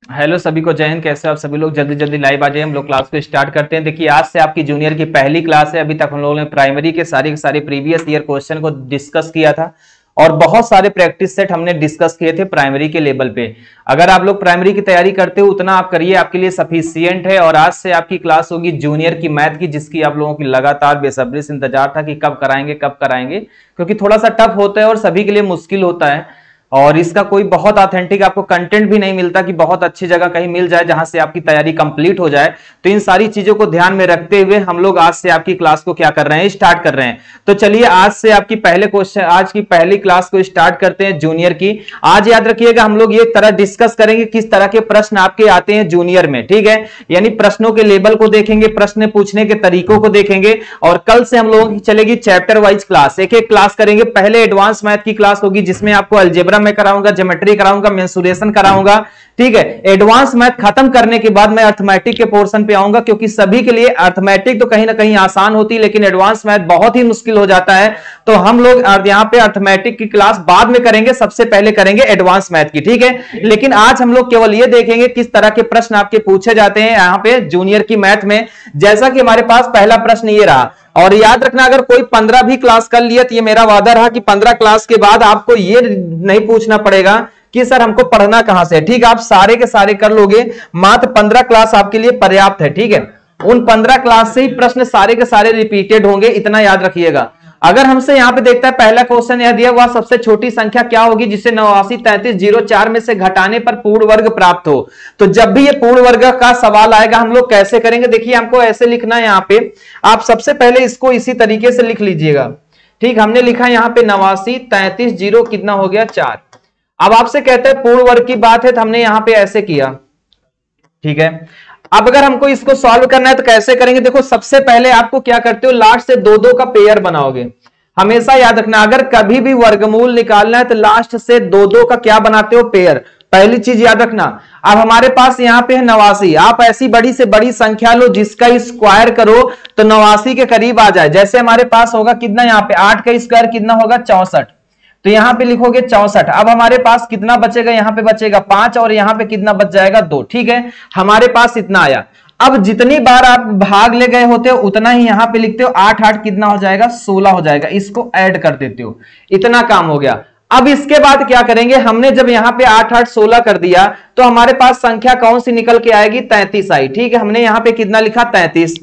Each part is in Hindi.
हेलो सभी को, जय हिंद। कैसे हो आप सभी लोग? जल्दी जल्दी लाइव आ जाइए, हम लोग क्लास को स्टार्ट करते हैं। देखिए, आज से आपकी जूनियर की पहली क्लास है। अभी तक हम लोगों ने प्राइमरी के सारे प्रीवियस ईयर क्वेश्चन को डिस्कस किया था और बहुत सारे प्रैक्टिस सेट हमने डिस्कस किए थे प्राइमरी के लेवल पे। अगर आप लोग प्राइमरी की तैयारी करते हो उतना आप करिए, आपके लिए सफिशियंट है। और आज से आपकी क्लास होगी जूनियर की मैथ की, जिसकी आप लोगों की लगातार बेसब्री से इंतजार था कि कब कराएंगे, क्योंकि थोड़ा सा टफ होता है और सभी के लिए मुश्किल होता है। और इसका कोई बहुत ऑथेंटिक आपको कंटेंट भी नहीं मिलता कि बहुत अच्छी जगह कहीं मिल जाए जहां से आपकी तैयारी कंप्लीट हो जाए। तो इन सारी चीजों को ध्यान में रखते हुए हम लोग आज से आपकी क्लास को क्या कर रहे हैं, स्टार्ट कर रहे हैं। तो चलिए आज से आपकी आज की पहली क्लास को स्टार्ट करते हैं जूनियर की। आज याद रखिएगा, हम लोग ये तरह डिस्कस करेंगे किस तरह के प्रश्न आपके आते हैं जूनियर में, ठीक है। यानी प्रश्नों के लेवल को देखेंगे, प्रश्न पूछने के तरीकों को देखेंगे। और कल से हम लोगों की चलेगी चैप्टर वाइज क्लास, एक एक क्लास करेंगे। पहले एडवांस मैथ की क्लास होगी जिसमें आपको अलजेब्रा में कराऊंगा, ज्योमेट्री कराऊंगा, मेंसुरेशन कराऊंगा, ठीक है। एडवांस मैथ खत्म करने के बाद मैं अर्थमेटिक के पोर्शन पे आऊंगा, क्योंकि सभी के लिए अर्थमेटिक तो कहीं ना कहीं आसान होती है लेकिन एडवांस मैथ बहुत ही मुश्किल हो जाता है। तो हम लोग यहां पे अर्थमेटिक की क्लास बाद में करेंगे, सबसे पहले करेंगे एडवांस मैथ की, ठीक है। लेकिन आज हम लोग केवल ये देखेंगे किस तरह के प्रश्न आपके पूछे जाते हैं यहां पे जूनियर की मैथ में। जैसा कि हमारे पास पहला प्रश्न ये रहा, और याद रखना अगर कोई 15 भी क्लास कर लिया तो ये मेरा वादा रहा कि 15 क्लास के बाद आपको ये नहीं पूछना पड़ेगा कि सर हमको पढ़ना कहां से है, ठीक है। आप सारे के सारे कर लोगे, मात्र 15 क्लास आपके लिए पर्याप्त है, ठीक है। उन 15 क्लास से ही प्रश्न सारे के सारे रिपीटेड होंगे, इतना याद रखिएगा। अगर हमसे यहां पे देखता है पहला क्वेश्चन यह दिया हुआ, सबसे छोटी संख्या क्या होगी जिसे 89 33 0 4 में से घटाने पर पूर्ण वर्ग प्राप्त हो। तो जब भी ये पूर्ण वर्ग का सवाल आएगा हम लोग कैसे करेंगे, देखिए हमको ऐसे लिखना है। यहां पे आप सबसे पहले इसको इसी तरीके से लिख लीजिएगा, ठीक। हमने लिखा यहां पे 89 33 0 कितना हो गया 4। अब आपसे कहते हैं पूर्ण वर्ग की बात है तो हमने यहां पे ऐसे किया, ठीक है। अब अगर हमको इसको सॉल्व करना है तो कैसे करेंगे, देखो सबसे पहले आपको क्या करते हो, लास्ट से दो दो का पेयर बनाओगे। हमेशा याद रखना, अगर कभी भी वर्गमूल निकालना है तो लास्ट से दो दो का क्या बनाते हो, पेयर। पहली चीज याद रखना। अब हमारे पास यहाँ पे है 89, आप ऐसी बड़ी से बड़ी संख्या लो जिसका स्क्वायर करो तो 89 के करीब आ जाए। जैसे हमारे पास होगा कितना, यहाँ पे 8 का स्क्वायर कितना होगा 64, तो यहां पे लिखोगे 64। अब हमारे पास कितना बचेगा, यहां पे बचेगा 5 और यहां पे कितना बच जाएगा 2, ठीक है। हमारे पास इतना आया। अब जितनी बार आप भाग ले गए होते हो उतना ही यहां पे लिखते हो, 8 8 कितना हो जाएगा 16 हो जाएगा, इसको ऐड कर देते हो, इतना काम हो गया। अब इसके बाद क्या करेंगे, हमने जब यहां पे 8 8 16 कर दिया तो हमारे पास संख्या कौन सी निकल के आएगी, 33 आई, ठीक है। हमने यहां पे कितना लिखा 33।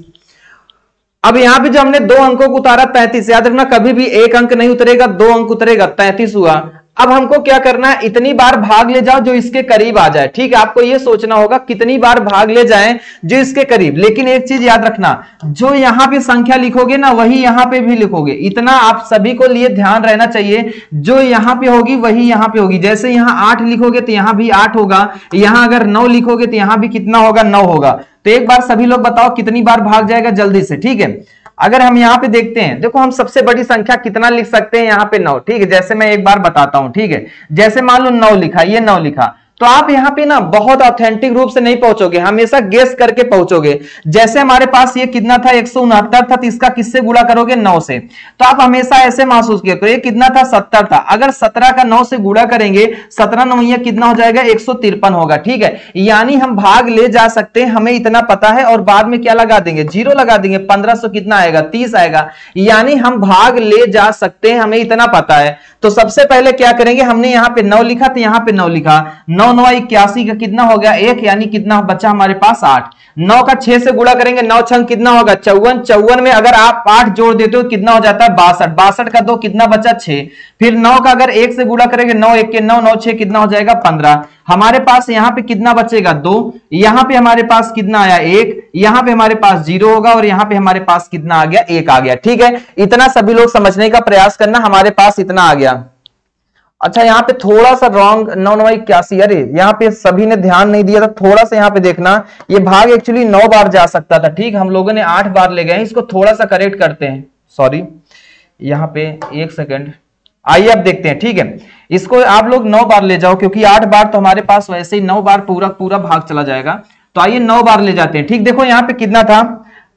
अब यहां पे जो हमने 2 अंकों को उतारा 33, याद रखना कभी भी एक अंक नहीं उतरेगा, 2 अंक उतरेगा, 33 हुआ। अब हमको क्या करना है, इतनी बार भाग ले जाओ जो इसके करीब आ जाए, ठीक है। आपको यह सोचना होगा कितनी बार भाग ले जाएं जो इसके करीब। लेकिन एक चीज याद रखना, जो यहां पे संख्या लिखोगे ना वही यहां पे भी लिखोगे, इतना आप सभी को लिए ध्यान रहना चाहिए। जो यहां पे होगी वही यहां पे होगी। जैसे यहां 8 लिखोगे तो यहां भी 8 होगा, यहां अगर 9 लिखोगे तो यहां भी कितना होगा 9 होगा। तो एक बार सभी लोग बताओ कितनी बार भाग जाएगा जल्दी से, ठीक है। अगर हम यहां पे देखते हैं, देखो हम सबसे बड़ी संख्या कितना लिख सकते हैं, यहां पे 9, ठीक है। जैसे मैं एक बार बताता हूं, ठीक है। जैसे मान लो 9 लिखा, ये 9 लिखा, तो आप यहां पे ना बहुत ऑथेंटिक रूप से नहीं पहुंचोगे, हमेशा गेस करके पहुंचोगे। जैसे हमारे पास ये कितना था 169 था, तो इसका किससे गुणा करोगे 9 से। तो आप हमेशा ऐसे महसूस किया करो, ये कितना था 70 था, अगर 17 का 9 से गुणा करेंगे 17 9 कितना हो जाएगा 153 होगा, ठीक है। यानी हम भाग ले जा सकते हैं, हमें इतना पता है। और बाद में क्या लगा देंगे, 0 लगा देंगे, 1500 कितना आएगा 30 आएगा। यानी हम भाग ले जा सकते हैं, हमें इतना पता है। तो सबसे पहले क्या करेंगे, हमने यहां पे 9 लिखा तो यहां पे 9 लिखा, 9 9 81 का कितना हो गया 1, यानी कितना बचा हमारे पास 8। 9 का 6 से गुणा करेंगे, 9 6 कितना होगा 54, 54 में अगर आप 8 जोड़ देते हो कितना हो जाता है 62, 62 का 2 कितना बचा 6। फिर 9 का अगर 1 से गुणा करेंगे 9 1 के 9, 9 6 कितना हो जाएगा 15। हमारे पास यहां पे कितना बचेगा 2, यहां पे हमारे पास कितना आया 1, यहां पे हमारे पास 0 होगा और यहां पे हमारे पास कितना आ गया 1 आ गया, ठीक है। इतना सभी लोग समझने का प्रयास करना, हमारे पास इतना आ गया। अच्छा यहाँ पे थोड़ा सा रॉन्ग 9 9 81, अरे यहाँ पे सभी ने ध्यान नहीं दिया था, थोड़ा सा यहाँ पे देखना, ये भाग एक्चुअली 9 बार जा सकता था, ठीक। हम लोगों ने 8 बार ले गए, इसको थोड़ा सा करेक्ट करते हैं, सॉरी यहाँ पे 1 सेकंड। आइए अब देखते हैं, ठीक है। इसको आप लोग 9 बार ले जाओ, क्योंकि 8 बार तो हमारे पास वैसे ही 9 बार पूरा भाग चला जाएगा। तो आइए 9 बार ले जाते हैं, ठीक। देखो यहाँ पे कितना था,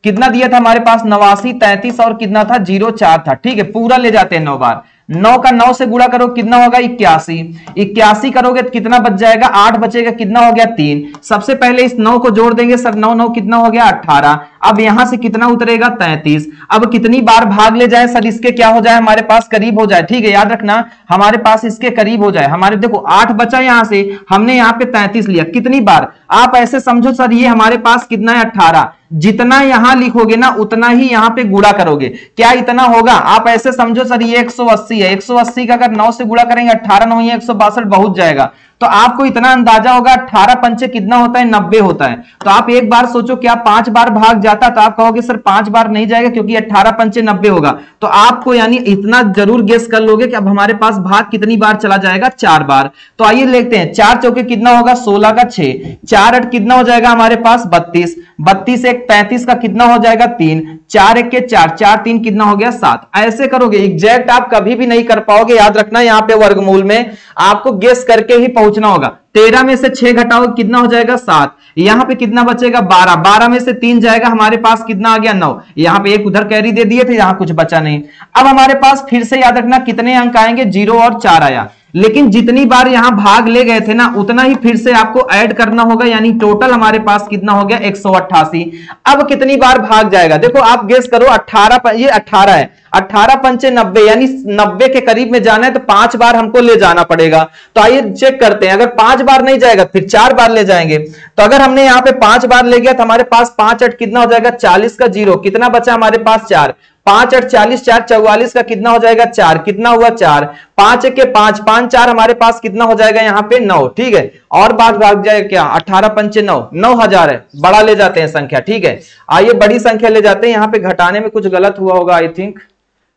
कितना दिया था हमारे पास 89 33 और कितना था 0 4 था, ठीक है। पूरा ले जाते हैं 9 बार। 9 का 9 से गुणा करो कितना होगा 81, 81 करोगे तो कितना बच जाएगा 8 बचेगा, कितना हो गया 3। सबसे पहले इस 9 को जोड़ देंगे सर, 9 9 कितना हो गया 18। अब यहां से कितना उतरेगा 33। अब कितनी बार भाग ले जाए सर, इसके क्या हो जाए हमारे पास करीब हो जाए, ठीक है याद रखना हमारे पास इसके करीब हो जाए। हमारे देखो 8 बचा यहां से, हमने यहां पे 33 लिया, कितनी बार आप ऐसे समझो सर ये हमारे पास कितना है 18, जितना यहां लिखोगे ना उतना ही यहां पे गुणा करोगे, क्या इतना होगा, आप ऐसे समझो सर ये 180 है, 180 का अगर 9 से गुणा करेंगे 18 9 ये 162 बहुत जाएगा, तो आपको इतना अंदाजा होगा 18 पंचे कितना होता है 90 होता है। तो आप एक बार सोचो क्या 5 बार भाग जाता, तो आप कहोगे सर 5 बार नहीं जाएगा क्योंकि 18 पंचे 90 होगा, तो आपको यानी इतना जरूर गेस कर लोगे कि अब हमारे पास भाग कितनी बार चला जाएगा 4 बार। तो आइए देखते हैं 4 चौके कितना होगा 16 का 6, 4 8 कितना हो जाएगा हमारे पास 32, 32 एक 35 का कितना हो जाएगा 3, 4 एक के 4, 4 3 कितना हो गया 7। ऐसे करोगे एग्जैक्ट आप कभी भी नहीं कर पाओगे, याद रखना यहाँ पे वर्गमूल में आपको गेस करके ही पहुंचना होगा। 13 में से 6 घटाओ कितना हो जाएगा 7, यहां पे कितना बचेगा 12, 12 में से 3 जाएगा हमारे पास कितना आ गया 9, यहां पे एक उधर कैरी दे दिए थे, यहां कुछ बचा नहीं। अब हमारे पास फिर से याद रखना कितने अंक आएंगे 0 और 4 आया, लेकिन जितनी बार यहां भाग ले गए थे ना उतना ही फिर से आपको ऐड करना होगा, यानी टोटल हमारे पास कितना हो गया 188। अब कितनी बार भाग जाएगा देखो आप गेस करो, 18 ये 18 है, 18 पंचे 90 यानी 90 के करीब में जाना है तो 5 बार हमको ले जाना पड़ेगा। तो आइए चेक करते हैं, अगर 5 बार नहीं जाएगा फिर 4 बार ले जाएंगे। तो अगर हमने यहाँ पे 5 बार ले गया तो हमारे पास 5 8 कितना हो जाएगा 40 का 0, कितना बचा हमारे पास 4, 5 8 40, 4 44 का कितना हो जाएगा 4, कितना हुआ 4, 5 1 के 5, 5 4 हमारे पास कितना हो जाएगा यहाँ पे 9, ठीक है। और बात भाग जाएगा क्या 18 पंचे 9, 9000 है, बड़ा ले जाते हैं संख्या, ठीक है। आइए बड़ी संख्या ले जाते हैं, यहाँ पे घटाने में कुछ गलत हुआ होगा आई थिंक,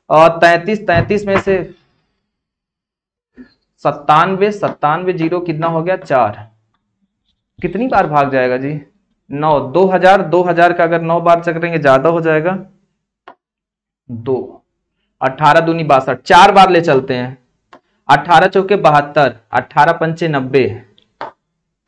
और 33 में से 97, 97 जीरो कितना हो गया 4, कितनी बार भाग जाएगा जी 9, 2000, 2000 का अगर 9 बार चकरेंगे ज्यादा हो जाएगा 2, 18 दूनी 62, 4 बार ले चलते हैं, 18 चौके 72, 18 पंचे 90,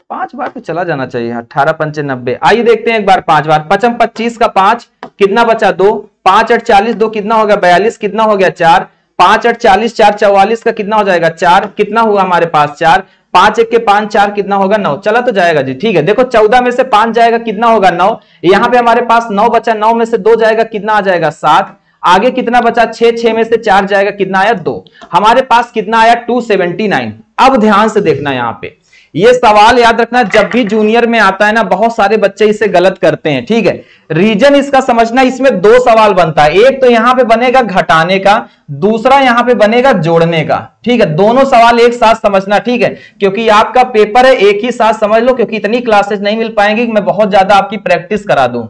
5 बार तो चला जाना चाहिए, 18 पंचे 90। आइए देखते हैं एक बार 5 बार, 55 25 का 5 कितना बचा 2, 5 8 40, 2 कितना हो गया 42, कितना हो गया 4, 5 8 40, 4 44 का कितना हो जाएगा 4, कितना हुआ हमारे पास 4, 5 1 के 5 4 कितना होगा 9, चला तो जाएगा जी, ठीक है। देखो 14 में से 5 जाएगा कितना होगा 9, यहाँ पे हमारे पास 9 बचा, 9 में से 2 जाएगा कितना आ जाएगा 7, आगे कितना बचा 6, 6 में से 4 जाएगा कितना आया 2, हमारे पास कितना आया 279। अब ध्यान से देखना यहाँ पे ये सवाल याद रखना, जब भी जूनियर में आता है ना बहुत सारे बच्चे इसे गलत करते हैं, ठीक है। रीजन इसका समझना, इसमें 2 सवाल बनता है, एक तो यहां पे बनेगा घटाने का, दूसरा यहां पे बनेगा जोड़ने का, ठीक है। दोनों सवाल एक साथ समझना, ठीक है, क्योंकि आपका पेपर है एक ही साथ समझ लो, क्योंकि इतनी क्लासेस नहीं मिल पाएंगी कि मैं बहुत ज्यादा आपकी प्रैक्टिस करा दूं।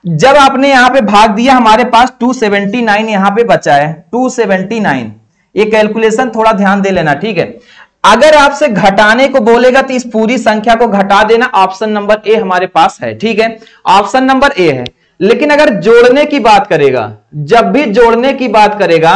जब आपने यहां पे भाग दिया हमारे पास 279 यहां पे बचा है 279, ये कैलकुलेशन थोड़ा ध्यान दे लेना, ठीक है। अगर आपसे घटाने को बोलेगा तो इस पूरी संख्या को घटा देना, ऑप्शन नंबर ए हमारे पास है, ठीक है, ऑप्शन नंबर ए है। लेकिन अगर जोड़ने की बात करेगा, जब भी जोड़ने की बात करेगा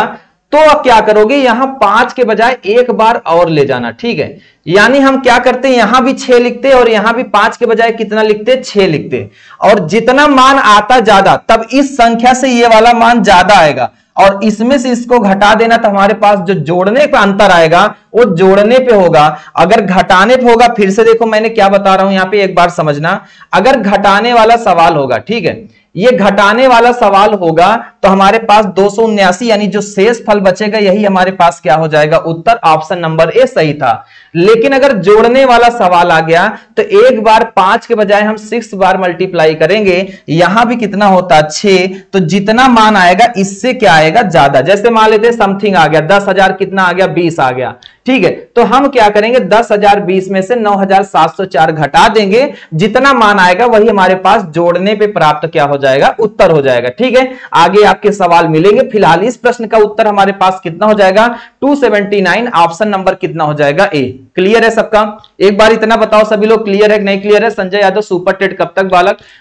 तो अब क्या करोगे, यहां 5 के बजाय एक बार और ले जाना, ठीक है। यानी हम क्या करते हैं, यहां भी 6 लिखते और यहां भी 5 के बजाय कितना लिखते 6 लिखते, और जितना मान आता ज्यादा तब इस संख्या से ये वाला मान ज्यादा आएगा, और इसमें से इसको घटा देना तो हमारे पास जो जोड़ने पे अंतर आएगा वो जोड़ने पे होगा। अगर घटाने पे होगा, फिर से देखो मैंने क्या बता रहा हूं यहां पे एक बार समझना, अगर घटाने वाला सवाल होगा, ठीक है, ये घटाने वाला सवाल होगा तो हमारे पास 279 यानी जो शेष फल बचेगा यही हमारे पास क्या हो जाएगा उत्तर, ऑप्शन नंबर ए सही था। लेकिन अगर जोड़ने वाला सवाल आ गया तो एक बार 5 के बजाय हम 6 बार मल्टीप्लाई करेंगे, यहां भी कितना होता 6, तो जितना मान आएगा इससे क्या आएगा ज्यादा। जैसे मान लेते समथिंग आ गया 10,000 कितना आ गया 20 आ गया, ठीक है, तो हम क्या करेंगे 10,000 20 में से 9,704 घटा देंगे, जितना मान आएगा वही हमारे पास जोड़ने पे प्राप्त क्या हो जाएगा उत्तर हो जाएगा, ठीक है। आगे आपके सवाल मिलेंगे, फिलहाल इस प्रश्न का उत्तर हमारे पास कितना हो जाएगा 279, ऑप्शन नंबर कितना हो जाएगा ए। क्लियर है सबका, एक बार इतना बताओ सभी लोग क्लियर है कि नहीं क्लियर है। संजय यादव सुपर टेट कब तक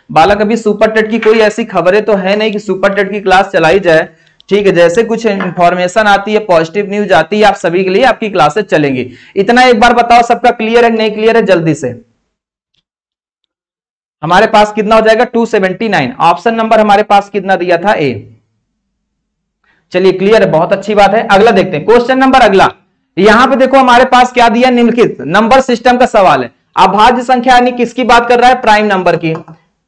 बालक अभी सुपर टेट की कोई ऐसी खबरें तो है नहीं कि सुपर टेट की क्लास चलाई जाए, ठीक है। जैसे कुछ इंफॉर्मेशन आती है, पॉजिटिव न्यूज आती है, आप सभी के लिए आपकी क्लासेस चलेंगी। इतना एक बार बताओ सबका क्लियर है कि नहीं क्लियर है, जल्दी से। हमारे पास कितना हो जाएगा 279, ऑप्शन नंबर हमारे पास कितना दिया था ए। चलिए क्लियर है, बहुत अच्छी बात है। अगला देखते हैं क्वेश्चन नंबर अगला। यहां पे देखो हमारे पास क्या दिया, निम्नलिखित नंबर सिस्टम का सवाल है। अभाज्य संख्या यानी किसकी बात कर रहा है, प्राइम नंबर की।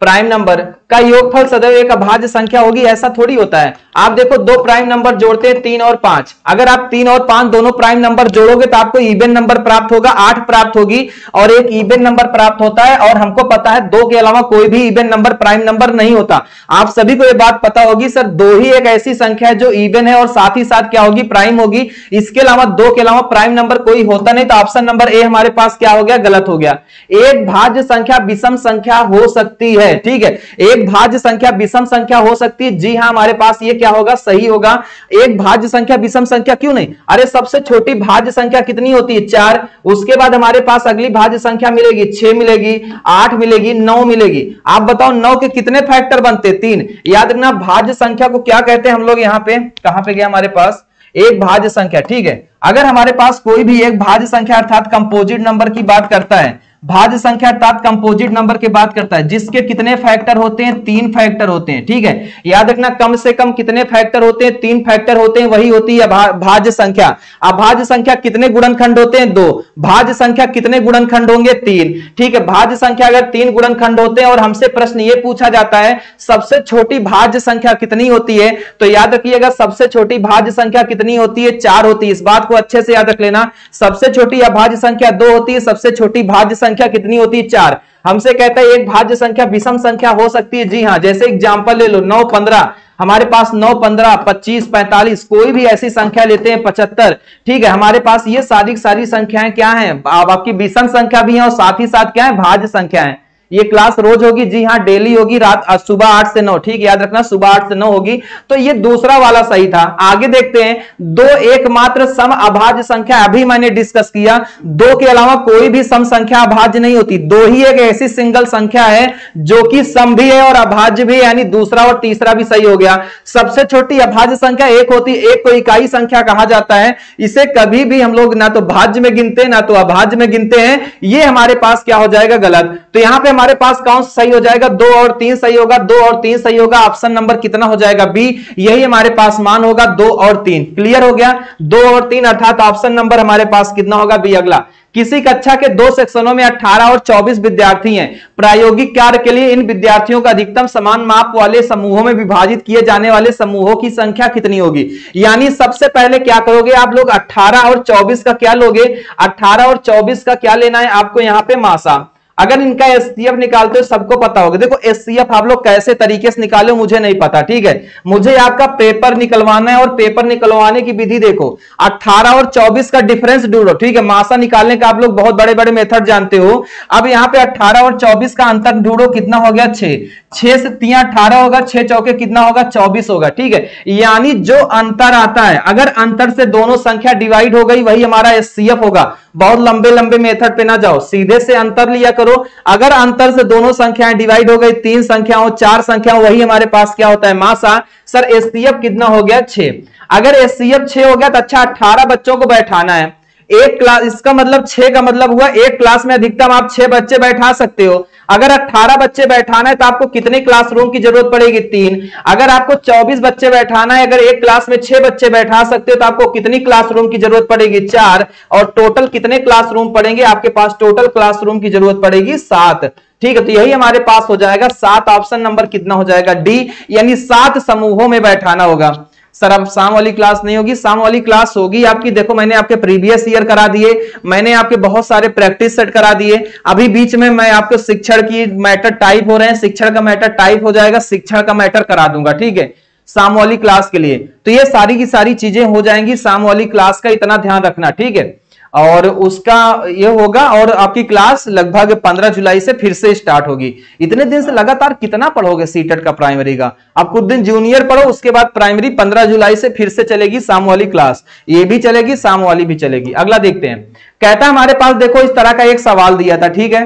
प्राइम नंबर का योगफल सदैव एक अभाज्य संख्या होगी, ऐसा थोड़ी होता है। आप देखो दो प्राइम नंबर जोड़ते हैं 3 और 5, अगर आप 3 और 5 दोनों प्राइम नंबर जोड़ोगे तो आपको इवन नंबर प्राप्त होगा, 8 प्राप्त होगी, और एक इवन नंबर प्राप्त होता है। और हमको पता है 2 के अलावा कोई भी इवन नंबर प्राइम नंबर नहीं होता। आप सभी को यह बात पता होगी सर 2 ही एक ऐसी संख्या है जो इवन है और साथ ही साथ क्या होगी, प्राइम होगी। इसके अलावा 2 के अलावा प्राइम नंबर कोई होता नहीं, तो ऑप्शन नंबर ए हमारे पास क्या हो गया, गलत हो गया। एक भाज्य संख्या विषम संख्या हो सकती है, ठीक है, एक भाज्य संख्या विषम संख्या हो सकती है, जी हां हमारे पास ये क्या होगा, सही होगा। एक भाज्य संख्या विषम संख्या क्यों नहीं, अरे सबसे छोटी भाज्य संख्या कितनी होती है, 4। उसके बाद हमारे पास अगली भाज्य संख्या मिलेगी 6 मिलेगी, 8 मिलेगी, 9 मिलेगी। आप बताओ 9 के कितने फैक्टर बनते, 3। याद रखना भाज्य संख्या को क्या कहते हैं हम लोग, यहां पे कहां पे गया हमारे पास, एक भाज्य संख्या, ठीक है। अगर हमारे पास कोई भी एक भाज्य संख्या अर्थात कंपोजिट नंबर की बात करता है, भाज्य संख्या अर्थात कंपोजिट नंबर की बात करता है, जिसके कितने फैक्टर होते हैं, 3 फैक्टर होते हैं, ठीक है। याद रखना कम से कम कितने फैक्टर होते हैं, 3 फैक्टर होते हैं, वही होती है भाज्य संख्या। अभाज्य संख्या कितने गुणनखंड होते हैं, 2। भाज्य संख्या कितने गुणनखंड होंगे, 3, ठीक है। भाज्य संख्या अगर 3 गुणनखंड होते हैं और हमसे प्रश्न ये पूछा जाता है सबसे छोटी भाज्य संख्या कितनी होती है, तो याद रखिएगा सबसे छोटी भाज्य संख्या कितनी होती है, 4 होती है। इस बात को अच्छे से याद रख लेना, सबसे छोटी अभाज्य संख्या 2 होती है, सबसे छोटी भाज्य संख्या कितनी होती है, 4। हमसे कहता है एक भाज्य संख्या विषम संख्या हो सकती है, जी हां। जैसे एग्जांपल ले लो 9, 15, हमारे पास 9, 15, 25, 45, कोई भी ऐसी संख्या लेते हैं, 75, ठीक है। हमारे पास ये सारी संख्याएं क्या हैं, आपकी विषम संख्या भी है और साथ ही साथ क्या है, भाज्य संख्या है। ये क्लास रोज होगी, जी हाँ डेली होगी, रात सुबह 8 से 9, ठीक, याद रखना सुबह 8 से 9 होगी। तो ये दूसरा वाला सही था। आगे देखते हैं, 2 एकमात्र सम अभाज्य संख्या, अभी मैंने डिस्कस किया 2 के अलावा कोई भी सम संख्या अभाज्य नहीं होती। 2 ही एक ऐसी सिंगल संख्या है जो कि सम भी है और अभाज्य भी है, यानी दूसरा और तीसरा भी सही हो गया। सबसे छोटी अभाज्य संख्या 1 होती है, 1 को इकाई संख्या कहा जाता है। इसे कभी भी हम लोग ना तो भाज्य में गिनते हैं ना तो अभाज्य में गिनते हैं। ये हमारे पास क्या हो जाएगा, गलत। तो यहां पे हमारे पास कौन सही हो जाएगा, 2 और 3 सही होगा, 2 और 3 सही होगा। ऑप्शन नंबर कितना हो जाएगा, बी, यही हमारे पास मान होगा, 2 और 3। क्लियर हो गया, 2 और 3 अर्थात ऑप्शन नंबर हमारे पास कितना होगा, बी। अगला, किसी कक्षा के 2 सेक्शनों में 18 और 24 विद्यार्थी हैं। प्रायोगिक कार्य के लिए इन विद्यार्थियों का अधिकतम समान माप वाले समूहों में विभाजित किए जाने वाले समूहों की संख्या कितनी होगी। यानी सबसे पहले क्या करोगे आप लोग, 18 और 24 का क्या लोगे, 18 और 24 का क्या लेना है आपको, यहां पे मासा। अगर इनका एचसीएफ निकालते हो सबको पता होगा। देखो एचसीएफ आप लोग कैसे तरीके से निकालो मुझे नहीं पता, ठीक है। मुझे आपका पेपर निकलवाना है और पेपर निकलवाने की विधि देखो, 18 और 24 का डिफरेंस ढूंढो, ठीक है। मासा निकालने का आप लोग बहुत बड़े बड़े मेथड जानते हो। अब यहाँ पे 18 और 24 का अंतर ढूंढो, कितना हो गया, 6। 6 से 3 18 होगा, 6 चौके कितना होगा, 24 होगा, ठीक है। यानी जो अंतर आता है, अगर अंतर से दोनों संख्या डिवाइड हो गई, वही हमारा एचसीएफ होगा। बहुत लंबे लंबे मेथड पे ना जाओ, सीधे से अंतर लिया करो। अगर अंतर से दोनों संख्याएं डिवाइड हो गई, 3 संख्याओं 4 संख्याओं, वही हमारे पास क्या होता है, मासा। सर एचसीएफ कितना हो गया, 6। अगर एचसीएफ 6 हो गया तो अच्छा 18 बच्चों को बैठाना है एक क्लास, इसका मतलब 6 का मतलब हुआ एक क्लास में अधिकतम आप 6 बच्चे बैठा सकते हो। अगर 18 बच्चे बैठाना है तो आपको कितने क्लासरूम की जरूरत पड़ेगी, 3। अगर आपको 24 बच्चे बैठाना है, अगर एक क्लास में 6 बच्चे बैठा सकते हो तो आपको कितनी क्लासरूम की जरूरत पड़ेगी, 4। और टोटल कितने क्लासरूम पड़ेंगे आपके पास, टोटल क्लासरूम की जरूरत पड़ेगी 7, ठीक है। तो यही हमारे पास हो जाएगा 7। ऑप्शन नंबर कितना हो जाएगा, डी, यानी 7 समूहों में बैठाना होगा। सर अब शाम वाली क्लास नहीं होगी, शाम वाली क्लास होगी आपकी। देखो मैंने आपके प्रीवियस ईयर करा दिए, मैंने आपके बहुत सारे प्रैक्टिस सेट करा दिए। अभी बीच में मैं आपको शिक्षण की मैटर टाइप हो रहे हैं, शिक्षण का मैटर टाइप हो जाएगा, शिक्षण का मैटर करा दूंगा, ठीक है, शाम वाली क्लास के लिए। तो ये सारी की सारी चीजें हो जाएंगी शाम वाली क्लास का, इतना ध्यान रखना, ठीक है। और उसका ये होगा, और आपकी क्लास लगभग 15 जुलाई से फिर से स्टार्ट होगी। इतने दिन से लगातार कितना पढ़ोगे सीटेट का प्राइमरी का, आप कुछ दिन जूनियर पढ़ो, उसके बाद प्राइमरी 15 जुलाई से फिर से चलेगी शाम वाली क्लास, ये भी चलेगी शाम वाली भी चलेगी। अगला देखते हैं, कहता है हमारे पास देखो इस तरह का एक सवाल दिया था, ठीक है।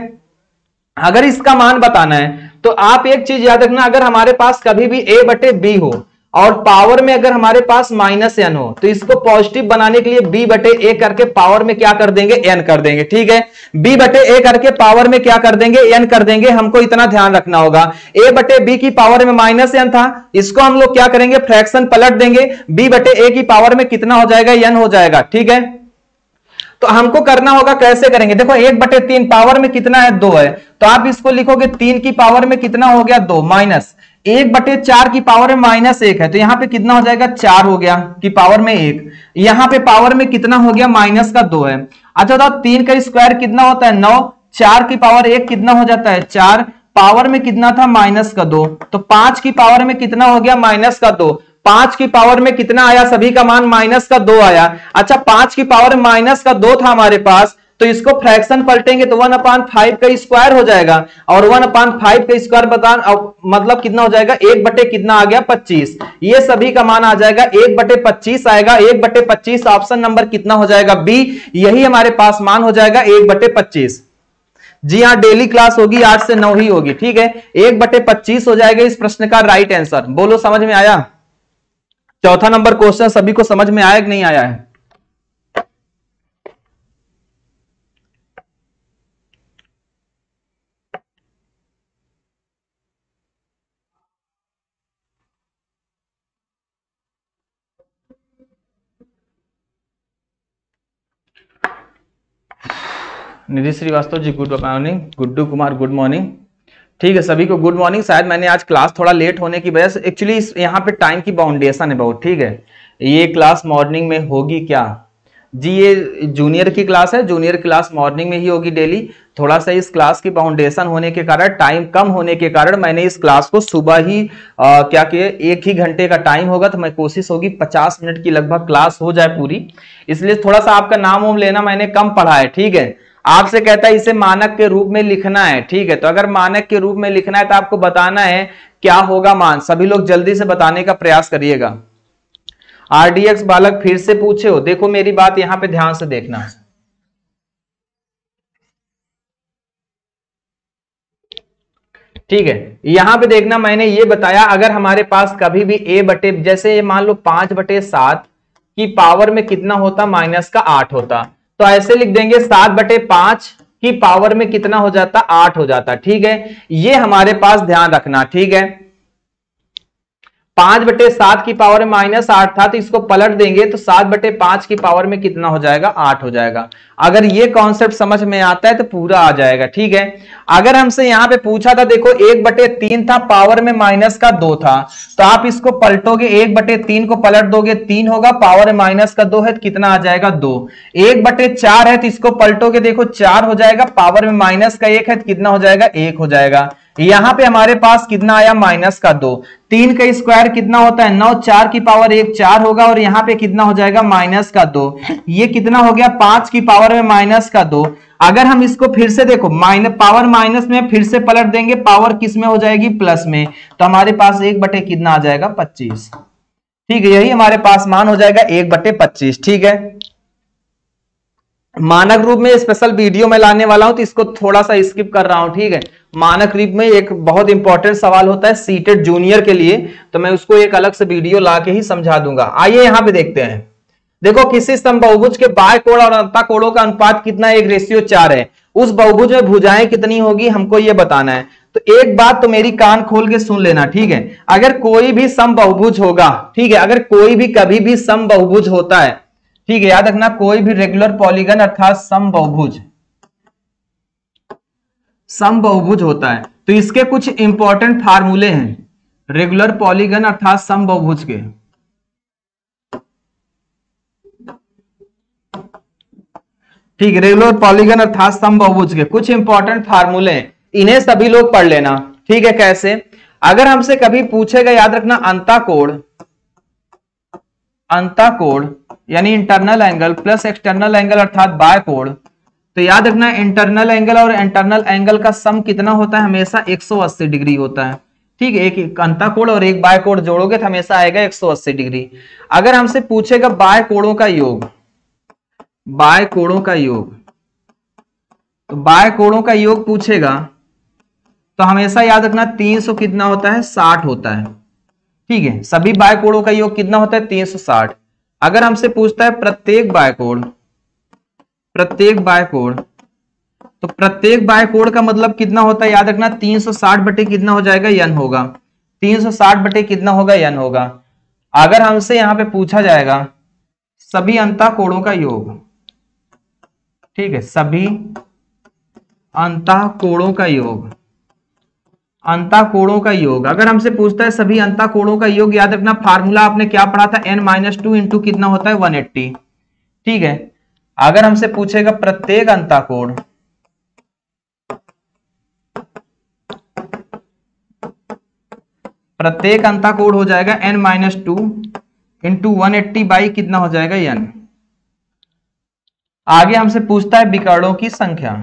अगर इसका मान बताना है तो आप एक चीज याद रखना, अगर हमारे पास कभी भी a/b हो और पावर में अगर हमारे पास माइनस एन हो तो इसको पॉजिटिव बनाने के लिए b बटे ए करके पावर में क्या कर देंगे, n कर देंगे। ठीक है, b बटे ए करके पावर में क्या कर देंगे, n कर देंगे। हमको इतना ध्यान रखना होगा, a बटे b की पावर में माइनस n था, इसको हम लोग क्या करेंगे, फ्रैक्शन पलट देंगे, b बटे ए की पावर में कितना हो जाएगा, n हो जाएगा। ठीक है, तो हमको करना होगा, कैसे करेंगे, देखो 1/3 पावर में कितना है, 2 है, तो आप इसको लिखोगे 3 की पावर में कितना हो गया, 2 माइनस 1/4 की पावर में -1 है, तो यहां पे कितना हो जाएगा, 4 हो गया की पावर में 1, यहां पे पावर में कितना हो गया, माइनस का 2 है। अच्छा बताओ 3 का स्क्वायर कितना होता है, 9, 4 की पावर 1 कितना हो जाता है, 4, पावर में कितना था, माइनस का 2, तो 5 की पावर में कितना हो गया, माइनस का 2, 5 की पावर में कितना आया, सभी का मान माइनस का 2 आया। अच्छा 5 की पावर में माइनस का 2 था हमारे पास, तो इसको फ्रैक्शन पलटेंगे तो 1/5 का स्क्वायर हो जाएगा, और 1/5 का स्क्वायर बता मतलब कितना हो जाएगा, 1 बटे कितना आ गया, 25। ये सभी का मान आ जाएगा 1/25 आएगा, 1/25 ऑप्शन नंबर कितना हो जाएगा, बी, यही हमारे पास मान हो जाएगा 1/25। जी हाँ, डेली क्लास होगी 8 से 9 ही होगी। ठीक है, 1/25 हो जाएगा इस प्रश्न का राइट आंसर। बोलो समझ में आया? चौथा नंबर क्वेश्चन सभी को समझ में आया कि नहीं आया है? Nidhi Srivastava ji good morning, Guddu Kumar good morning. ठीक है, सभी को गुड मॉर्निंग। शायद मैंने आज क्लास थोड़ा लेट होने की वजह से, एक्चुअली यहाँ पे टाइम की बाउंडेशन है बहुत। ठीक है, ये क्लास मॉर्निंग में होगी क्या जी, ये जूनियर की क्लास है, जूनियर क्लास मॉर्निंग में ही होगी डेली। थोड़ा सा इस क्लास की बाउंडेशन होने के कारण, टाइम कम होने के कारण मैंने इस क्लास को सुबह ही क्या किया, 1 ही घंटे का टाइम होगा, तो मैं कोशिश होगी 50 मिनट की लगभग क्लास हो जाए पूरी, इसलिए थोड़ा सा आपका नाम वाम लेना मैंने कम पढ़ा है। ठीक है, आपसे कहता है इसे मानक के रूप में लिखना है। ठीक है, तो अगर मानक के रूप में लिखना है तो आपको बताना है क्या होगा मान। सभी लोग जल्दी से बताने का प्रयास करिएगा। आरडीएक्स बालक फिर से पूछे हो, देखो मेरी बात यहां पे ध्यान से देखना। ठीक है, यहां पे देखना, मैंने ये बताया अगर हमारे पास कभी भी a बटे, जैसे ये मान लो 5/7 की पावर में कितना होता, -8 होता, तो ऐसे लिख देंगे 7/5 की पावर में कितना हो जाता, 8 हो जाता। ठीक है, ये हमारे पास ध्यान रखना। ठीक है, 5/7 की पावर में -8 था, तो इसको पलट देंगे तो 7/5 की पावर में कितना हो जाएगा, 8 हो जाएगा। अगर ये कॉन्सेप्ट समझ में आता है तो पूरा आ जाएगा। ठीक है, अगर हमसे यहां पे पूछा था, देखो 1/3 था, पावर में -2 था, तो आप इसको पलटोगे, 1/3 को पलट दोगे 3 होगा, पावर में -2 है तो कितना आ जाएगा, 2। 1/4 है तो इसको पलटोगे, देखो 4 हो जाएगा, पावर में -1 है तो कितना हो जाएगा, 1 हो जाएगा। यहां पे हमारे पास कितना आया, -2। 3 का स्क्वायर कितना होता है, 9, 4 की पावर 1 4 होगा, और यहां पे कितना हो जाएगा, -2। ये कितना हो गया, 5 की पावर में -2। अगर हम इसको फिर से देखो, पावर माइनस में फिर से पलट देंगे, पावर किस में हो जाएगी, प्लस में, तो हमारे पास 1 कितना आ जाएगा, 25। ठीक है, यही हमारे पास मान हो जाएगा 1/25। ठीक है, मानक रूप में स्पेशल वीडियो में लाने वाला हूं, तो इसको थोड़ा सा स्किप कर रहा हूं। ठीक है, मानक रूप में एक बहुत इंपॉर्टेंट सवाल होता है सीटेड जूनियर के लिए, तो मैं उसको एक अलग से वीडियो ला के ही समझा दूंगा। आइए यहां पे देखते हैं। देखो किसी समबाहुभुज के बाह्य कोण और अंतःकोणों का अनुपात कितना, 1:4 है। उस बहुभुज में भुजाएं कितनी होगी, हमको यह बताना है। तो एक बात तो मेरी कान खोल के सुन लेना। ठीक है, अगर कोई भी समबाहुभुज होगा, ठीक है, अगर कोई भी कभी भी समबाहुभुज होता है, ठीक है, याद रखना, कोई भी रेगुलर पॉलीगन अर्थात समबाहुभुज होता है, तो इसके कुछ इंपॉर्टेंट फार्मूले हैं रेगुलर पॉलीगन अर्थात समबाहुभुज के। ठीक है, रेगुलर पॉलीगन अर्थात समबाहुभुज के कुछ इंपॉर्टेंट फार्मूले हैं, इन्हें सभी लोग पढ़ लेना। ठीक है, कैसे, अगर हमसे कभी पूछेगा, याद रखना, अंतःकोण यानी internal angle plus external angle अर्थात बाह्य कोण, तो याद रखना इंटरनल एंगल और इंटरनल एंगल का सम कितना होता है, हमेशा 180 डिग्री होता है। ठीक है, एक अंतःकोण और एक बाह्य कोण जोड़ोगे तो हमेशा आएगा 180 डिग्री। अगर हमसे पूछेगा बाह्य कोणों का योग, बाह्य कोणों का योग, तो बाह्य कोणों का योग पूछेगा तो हमेशा याद रखना 300 कितना होता है, 60 होता है। ठीक है, सभी बाय कोणों का योग कितना होता है 360। अगर हमसे पूछता है प्रत्येक बाय कोण, तो प्रत्येक बाय कोण का मतलब कितना होता है, याद रखना 360 बटे कितना हो जाएगा, n होगा। 360 बटे कितना होगा, n होगा। अगर हमसे यहां पे पूछा जाएगा सभी अंतः कोणों का योग, ठीक है, सभी अंतः कोणों का योग, अंतः कोणों का योग अगर हमसे पूछता है सभी अंतः कोणों का योग, याद रखना फार्मूला आपने क्या पढ़ा था, n-2 इंटू कितना होता है 180। ठीक है, अगर हमसे पूछेगा प्रत्येक अंतः कोण, प्रत्येक अंतः कोण हो जाएगा n-2 इंटू 180 बाई कितना हो जाएगा n। आगे हमसे पूछता है विकर्णों की संख्या,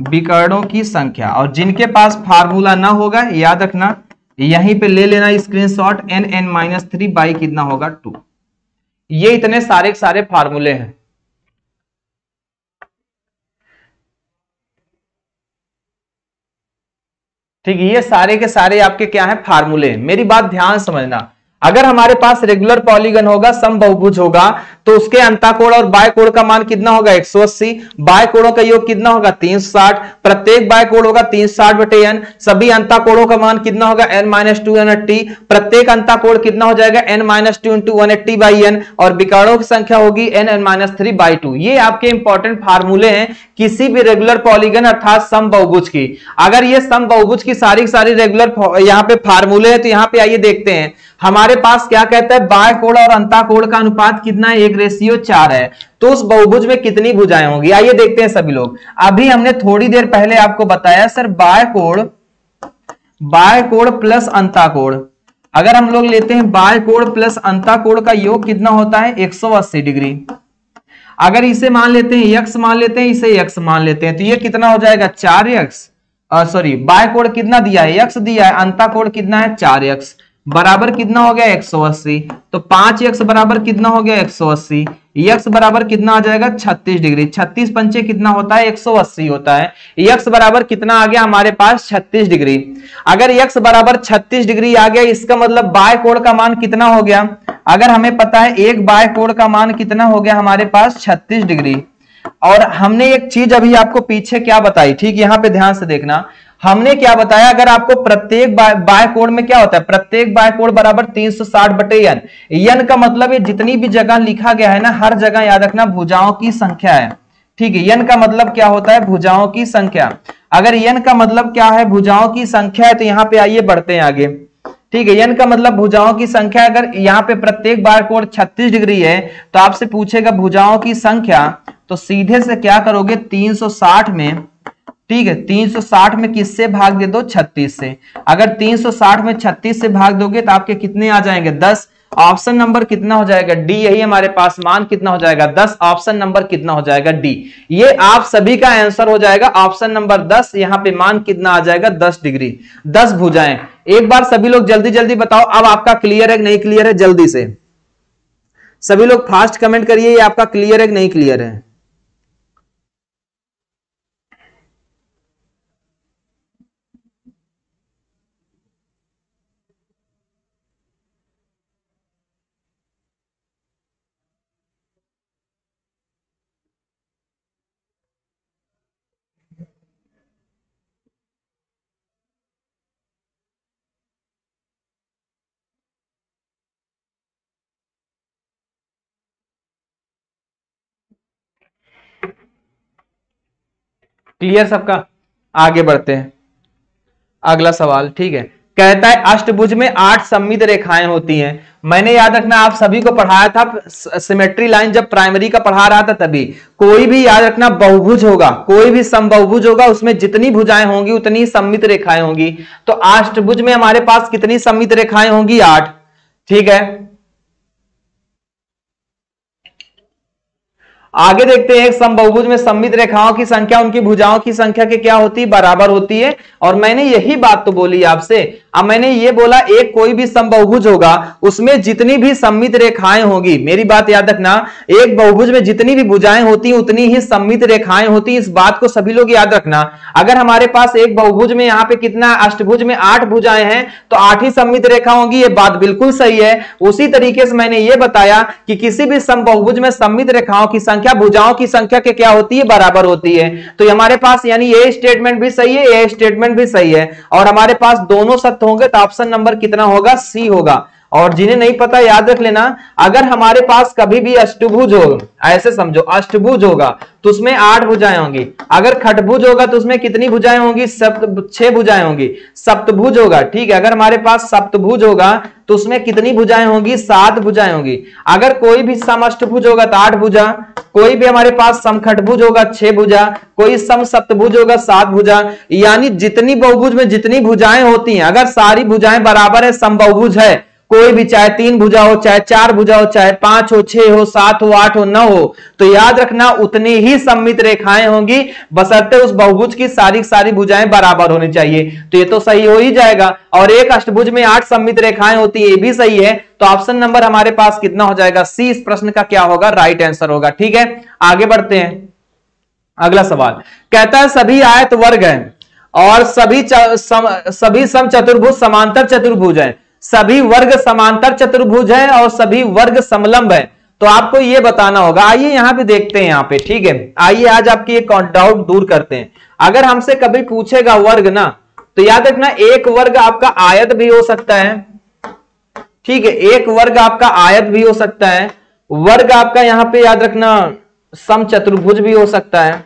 विकर्णों की संख्या, और जिनके पास फार्मूला ना होगा याद रखना यहीं पे ले लेना स्क्रीनशॉट, n-3 बाई कितना होगा 2। ये इतने सारे फार्मूले हैं। ठीक है, ये सारे के सारे आपके क्या है फार्मूले। मेरी बात ध्यान समझना, अगर हमारे पास रेगुलर पॉलीगन होगा, समबाहुभुज होगा, तो उसके अंतःकोण और बाय कोण का मान कितना होगा 180, बाय कोणों का योग कितना होगा 360, प्रत्येक बाय कोण होगा 360 बटे n, सभी अंतःकोणों का मान कितना होगा n-2 180, प्रत्येक अंतःकोण कितना हो जाएगा n-2 इंटू 180 बाई n, और विकर्णों की संख्या होगी n-3 बाई 2। ये आपके इंपॉर्टेंट फार्मूले हैं किसी भी रेगुलर पॉलीगन अर्थात समबाहुभुज की। अगर ये समबाहुभुज की सारी रेगुलर यहाँ पे फार्मूले हैं, तो यहाँ पे आइए देखते हैं हमारे पास क्या कहता है, बाय कोण और अंतःकोण का अनुपात कितना है, 1:4 है। तो उस बहुभुज में कितनी भुजाएं होंगी, आइए देखते हैं सभी लोग। अभी हमने थोड़ी देर पहले आपको बताया सर बाय कोण प्लस अंतःकोण, अगर हम लोग लेते हैं बाय कोण प्लस अंतःकोण का योग कितना होता है 180 डिग्री। अगर इसे मान लेते हैं x मान लेते हैं, इसे x मान लेते हैं, तो ये कितना हो जाएगा 4x, सॉरी बाय कोण कितना दिया है x दिया है, अंतःकोण कितना है 4x, बराबर कितना हो गया 180। तो 5x बराबर कितना हो गया 180, x बराबर कितना आ जाएगा 36 डिग्री, 36 पंचे कितना होता है 180 होता है, x बराबर कितना आ गया हमारे पास 36 डिग्री। अगर x बराबर 36 डिग्री आ गया, इसका मतलब बाय कोण का मान कितना हो गया, अगर हमें पता है एक बाय कोण का मान कितना हो गया हमारे पास 36 डिग्री। और हमने एक चीज अभी आपको पीछे क्या बताई, ठीक यहां पे ध्यान से देखना, हमने क्या बताया, अगर आपको प्रत्येक बाय कोण में क्या होता है, प्रत्येक बाय कोण बराबर 360 बटे n, n का मतलब ये जितनी भी जगह लिखा गया है ना, हर जगह याद रखना भुजाओं की संख्या है। ठीक है, n का मतलब क्या होता है, भुजाओं की संख्या। अगर n का मतलब क्या है, भुजाओं की संख्या है, तो यहाँ पे आइए बढ़ते हैं आगे। ठीक है, n का मतलब भुजाओं की संख्या, अगर यहाँ पे प्रत्येक बाय कोण 36 डिग्री है, तो आपसे पूछेगा भुजाओं की संख्या, तो सीधे से क्या करोगे 360 में, ठीक है 360 में किससे भाग दे दो 36 से। अगर 360 में 36 से भाग दोगे तो आपके कितने आ जाएंगे 10। ऑप्शन नंबर कितना हो जाएगा डी, यही हमारे पास मान कितना हो जाएगा 10। ऑप्शन नंबर कितना हो जाएगा डी, ये आप सभी का आंसर हो जाएगा ऑप्शन नंबर 10। यहां पे मान कितना आ जाएगा 10 डिग्री, 10 भुजाएं। एक बार सभी लोग जल्दी जल्दी बताओ अब आपका क्लियर है नहीं क्लियर है, जल्दी से सभी लोग फास्ट कमेंट करिए, ये आपका क्लियर है नहीं क्लियर है। क्लियर सबका, आगे बढ़ते हैं अगला सवाल। ठीक है, कहता है अष्टभुज में 8 सममित रेखाएं होती हैं। मैंने याद रखना आप सभी को पढ़ाया था सिमेट्री लाइन, जब प्राइमरी का पढ़ा रहा था तभी। कोई भी याद रखना बहुभुज होगा, कोई भी समबाहुभुज होगा, उसमें जितनी भुजाएं होंगी उतनी सममित रेखाएं होंगी। तो अष्टभुज में हमारे पास कितनी सममित रेखाएं होंगी 8। ठीक है, आगे देखते हैं, एक समबाहुभुज में सममित रेखाओं की संख्या उनकी भुजाओं की संख्या के क्या होती है, बराबर होती है। और मैंने यही बात तो बोली आपसे। अब मैंने ये बोला एक कोई भी समबाहुभुज होगा उसमें जितनी भी सममित रेखाएं होगी, मेरी बात याद रखना, एक बहुभुज में जितनी भी भुजाएं होती हैं उतनी ही सममित रेखाएं होती हैं। इस बात को सभी लोग याद रखना। अगर हमारे पास एक बहुभुज में यहाँ पे कितना, अष्टभुज में 8 भुजाएं हैं तो 8 ही सममित रेखा होगी। ये बात बिल्कुल सही है। उसी तरीके से मैंने ये बताया कि किसी भी समबाहुभुज में सममित रेखाओं की संख्या भुजाओं की संख्या के क्या होती है, बराबर होती है। तो हमारे पास यानी ये स्टेटमेंट भी सही है, ये स्टेटमेंट भी सही है, और हमारे पास दोनों सत्य होंगे। तो ऑप्शन नंबर कितना होगा, सी होगा। और जिन्हें नहीं पता याद रख लेना, अगर हमारे पास कभी भी अष्टभुज हो, ऐसे समझो अष्टभुज होगा तो उसमें 8 भुजाएं होंगी। अगर खटभुज होगा तो उसमें कितनी भुजाएं होंगी, 6 भुजाएं होंगी। सप्तभुज होगा, ठीक है, अगर हमारे पास सप्तभुज होगा तो उसमें कितनी भुजाएं होंगी, 7 भुजाएं होंगी। अगर कोई भी समअष्टभुज होगा तो 8 भुजा, कोई भी हमारे पास समखटभुज होगा 6 भुजा, कोई सम सप्तभुज होगा 7 भुजा। यानी जितनी बहुभुज में जितनी भुजाएं होती हैं, अगर सारी भुजाएं बराबर है, समबाहुभुज है, कोई भी चाहे 3 भुजा हो, चाहे 4 भुजा हो, चाहे 5 हो, 6 हो, 7 हो, 8 हो, 9 हो, तो याद रखना उतनी ही सममित रेखाएं होंगी, बशर्ते उस बहुभुज की सारी भुजाएं बराबर होनी चाहिए। तो ये तो सही हो ही जाएगा। और एक अष्टभुज में 8 सममित रेखाएं होती है, ये भी सही है। तो ऑप्शन नंबर हमारे पास कितना हो जाएगा, सी इस प्रश्न का क्या होगा, राइट आंसर होगा। ठीक है, आगे बढ़ते हैं। अगला सवाल कहता है सभी आयत वर्ग हैं और सभी समचतुर्भुज समांतर चतुर्भुज हैं। सभी वर्ग समांतर चतुर्भुज है और सभी वर्ग समलंब है। तो आपको यह बताना होगा। आइए यहां पे देखते हैं, यहां पे ठीक है, आइए आज आपकी एक डाउट दूर करते हैं। अगर हमसे कभी पूछेगा वर्ग ना, तो याद रखना एक वर्ग आपका आयत भी हो सकता है, ठीक है, एक वर्ग आपका आयत भी हो सकता है, वर्ग आपका यहां पे याद रखना समचतुर्भुज भी हो सकता है,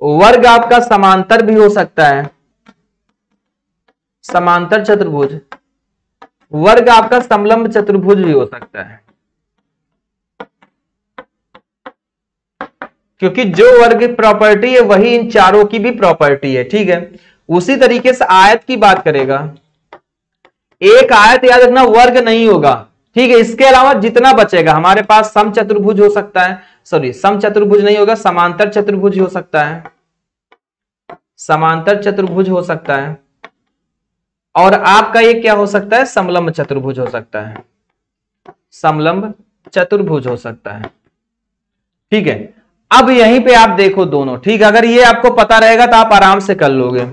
वर्ग आपका समांतर भी हो सकता है, समांतर चतुर्भुज, वर्ग आपका समलंब चतुर्भुज भी हो सकता है। क्योंकि जो वर्ग प्रॉपर्टी है वही इन चारों की भी प्रॉपर्टी है। ठीक है, उसी तरीके से आयत की बात करेगा, एक आयत याद रखना वर्ग नहीं होगा। ठीक है, इसके अलावा जितना बचेगा हमारे पास समचतुर्भुज हो सकता है, सॉरी समचतुर्भुज नहीं होगा, समांतर चतुर्भुज हो सकता है, समांतर चतुर्भुज हो सकता है, और आपका ये क्या हो सकता है, समलंब चतुर्भुज हो सकता है, समलंब चतुर्भुज हो सकता है। ठीक है, अब यहीं पे आप देखो दोनों, ठीक है, अगर ये आपको पता रहेगा तो आप आराम से कर लोगे।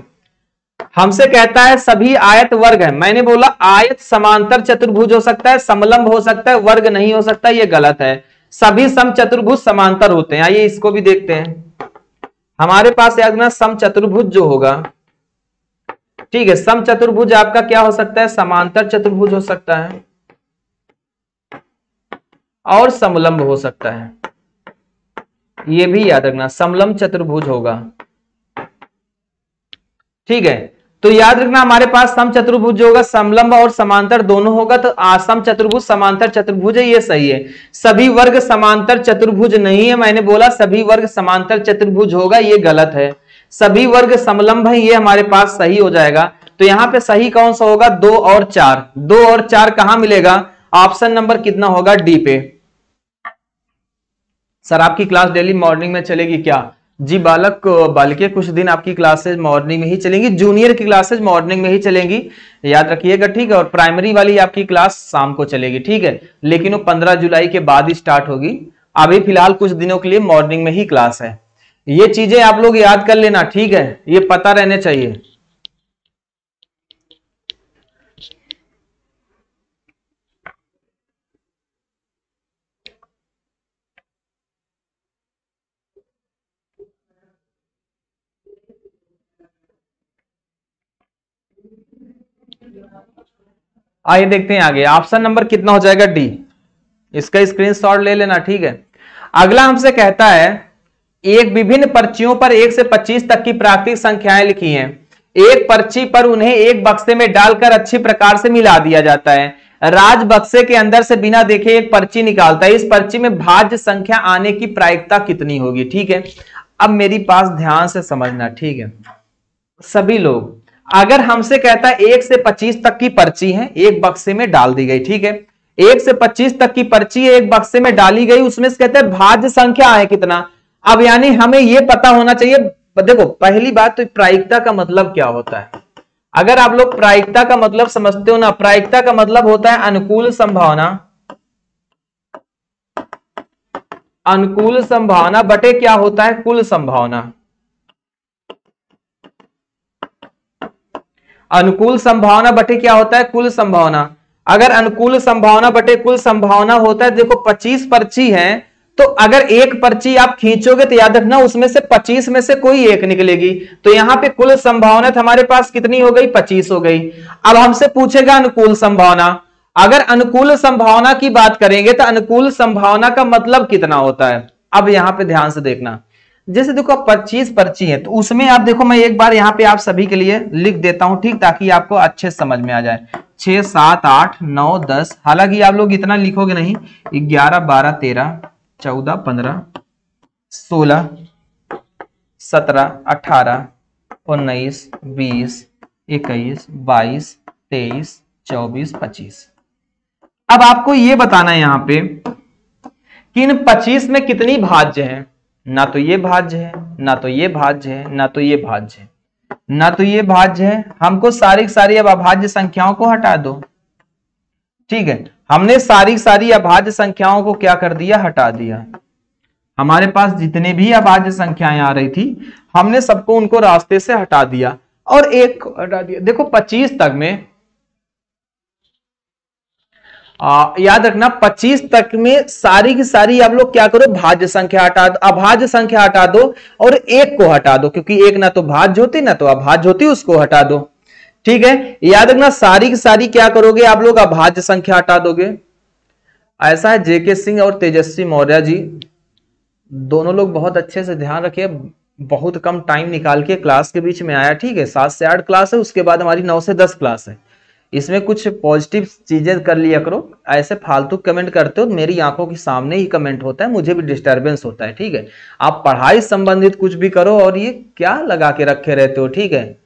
हमसे कहता है सभी आयत वर्ग है, मैंने बोला आयत समांतर चतुर्भुज हो सकता है, समलंब हो सकता है, वर्ग नहीं हो सकता, ये गलत है। सभी समचतुर्भुज समांतर होते हैं। आइए इसको भी देखते हैं। हमारे पास याद रखना समचतुर्भुज जो होगा, ठीक है, समचतुर्भुज आपका क्या हो सकता है, समांतर चतुर्भुज हो सकता है और समलंब हो सकता है। ये भी याद रखना समलंब चतुर्भुज होगा। ठीक है, तो याद रखना हमारे पास समचतुर्भुज जो होगा समलंब और समांतर दोनों होगा, तो आसम चतुर्भुज समांतर चतुर्भुज है, ये सही है। सभी वर्ग समांतर चतुर्भुज नहीं है, मैंने बोला सभी वर्ग समांतर चतुर्भुज होगा, ये गलत है। सभी वर्ग समलंब है, ये हमारे पास सही हो जाएगा। तो यहां पे सही कौन सा होगा, 2 और 4। 2 और 4 कहां मिलेगा, ऑप्शन नंबर कितना होगा, डी पे। सर आपकी क्लास डेली मॉर्निंग में चलेगी क्या? जी बालक बालिके कुछ दिन आपकी क्लासेज मॉर्निंग में ही चलेंगी, जूनियर की क्लासेज मॉर्निंग में ही चलेंगी, याद रखिएगा। ठीक है, और प्राइमरी वाली आपकी क्लास शाम को चलेगी। ठीक है, लेकिन वो 15 जुलाई के बाद ही स्टार्ट होगी। अभी फिलहाल कुछ दिनों के लिए मॉर्निंग में ही क्लास है। ये चीजें आप लोग याद कर लेना, ठीक है, ये पता रहने चाहिए। आइए देखते हैं आगे, ऑप्शन नंबर कितना हो जाएगा, डी। इसका स्क्रीनशॉट ले लेना। ठीक है, अगला हमसे कहता है एक विभिन्न पर्चियों पर 1 से 25 तक की प्राकृतिक संख्याएं लिखी हैं। एक पर्ची पर उन्हें एक बक्से में डालकर अच्छी प्रकार से मिला दिया जाता है। राज बक्से के अंदर से बिना देखे एक पर्ची निकालता है। इस पर्ची में भाज्य संख्या आने की प्रायिकता कितनी होगी। ठीक है, अब मेरी पास ध्यान से समझना। ठीक है, सभी लोग, अगर हमसे कहता है 1 से 25 तक की पर्ची है, एक बक्से में डाल दी गई। ठीक है, 1 से 25 तक की पर्ची है, एक बक्से में डाली गई, उसमें से कहते हैं भाज्य संख्या है कितना। अब यानी हमें यह पता होना चाहिए, देखो पहली बात तो प्रायिकता का मतलब क्या होता है। अगर आप लोग प्रायिकता का मतलब समझते हो ना, प्रायिकता का मतलब होता है अनुकूल संभावना, अनुकूल संभावना बटे क्या होता है, कुल संभावना। अनुकूल संभावना बटे क्या होता है, कुल संभावना। अगर अनुकूल संभावना बटे कुल संभावना होता है, देखो 25 पर्ची है, तो अगर एक पर्ची आप खींचोगे तो याद रखना उसमें से 25 में से कोई एक निकलेगी, तो यहां पे कुल संभावना हमारे पास कितनी हो गई, 25 हो गई। अब हमसे पूछेगा अनुकूल संभावना। अगर अनुकूल संभावना की बात करेंगे तो अनुकूल संभावना का मतलब कितना होता है। अब यहां पे ध्यान से देखना, जैसे देखो 25 पर्ची है, तो उसमें आप देखो, मैं एक बार यहां पे आप सभी के लिए लिख देता हूं, ठीक, ताकि आपको अच्छे समझ में आ जाए। 6 7 8 9 10, हालांकि आप लोग इतना लिखोगे नहीं, 11 12 13 14 15 16 17 18 19 20 21 22 23 24 25। अब आपको यह बताना है यहां पे कि इन 25 में कितनी भाज्य है। ना तो ये भाज्य है, ना तो ये भाज्य है, ना तो ये भाज्य है, ना तो ये भाज्य है। हमको सारी सारी अब अभाज्य संख्याओं को हटा दो, ठीक है। हमने सारी सारी अभाज्य संख्याओं को क्या कर दिया, हटा दिया। हमारे पास जितने भी अभाज्य संख्याएं आ रही थी, हमने सबको उनको रास्ते से हटा दिया और एक को हटा दिया। देखो 25 तक में याद रखना 25 तक में सारी की सारी आप लोग क्या करो, भाज्य संख्या हटा दो, अभाज्य संख्या हटा दो और एक को हटा दो, क्योंकि एक ना तो भाज्य होती ना तो अभाज्य होती, उसको हटा दो, ठीक है। याद रखना सारी की सारी क्या करोगे आप लोग, अभाज्य संख्या हटा दोगे। ऐसा है जेके सिंह और तेजस्वी मौर्य जी, दोनों लोग बहुत अच्छे से ध्यान रखिए, बहुत कम टाइम निकाल के क्लास के बीच में आया, ठीक है। 7 से 8 क्लास है, उसके बाद हमारी 9 से 10 क्लास है। इसमें कुछ पॉजिटिव चीजें कर लिया करो, ऐसे फालतू कमेंट करते हो, मेरी आंखों के सामने ही कमेंट होता है, मुझे भी डिस्टरबेंस होता है, ठीक है। आप पढ़ाई संबंधित कुछ भी करो और ये क्या लगा के रखे रहते हो, ठीक है।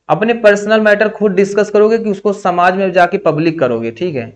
अपने पर्सनल मैटर खुद डिस्कस करोगे कि उसको समाज में जाके पब्लिक करोगे, ठीक है।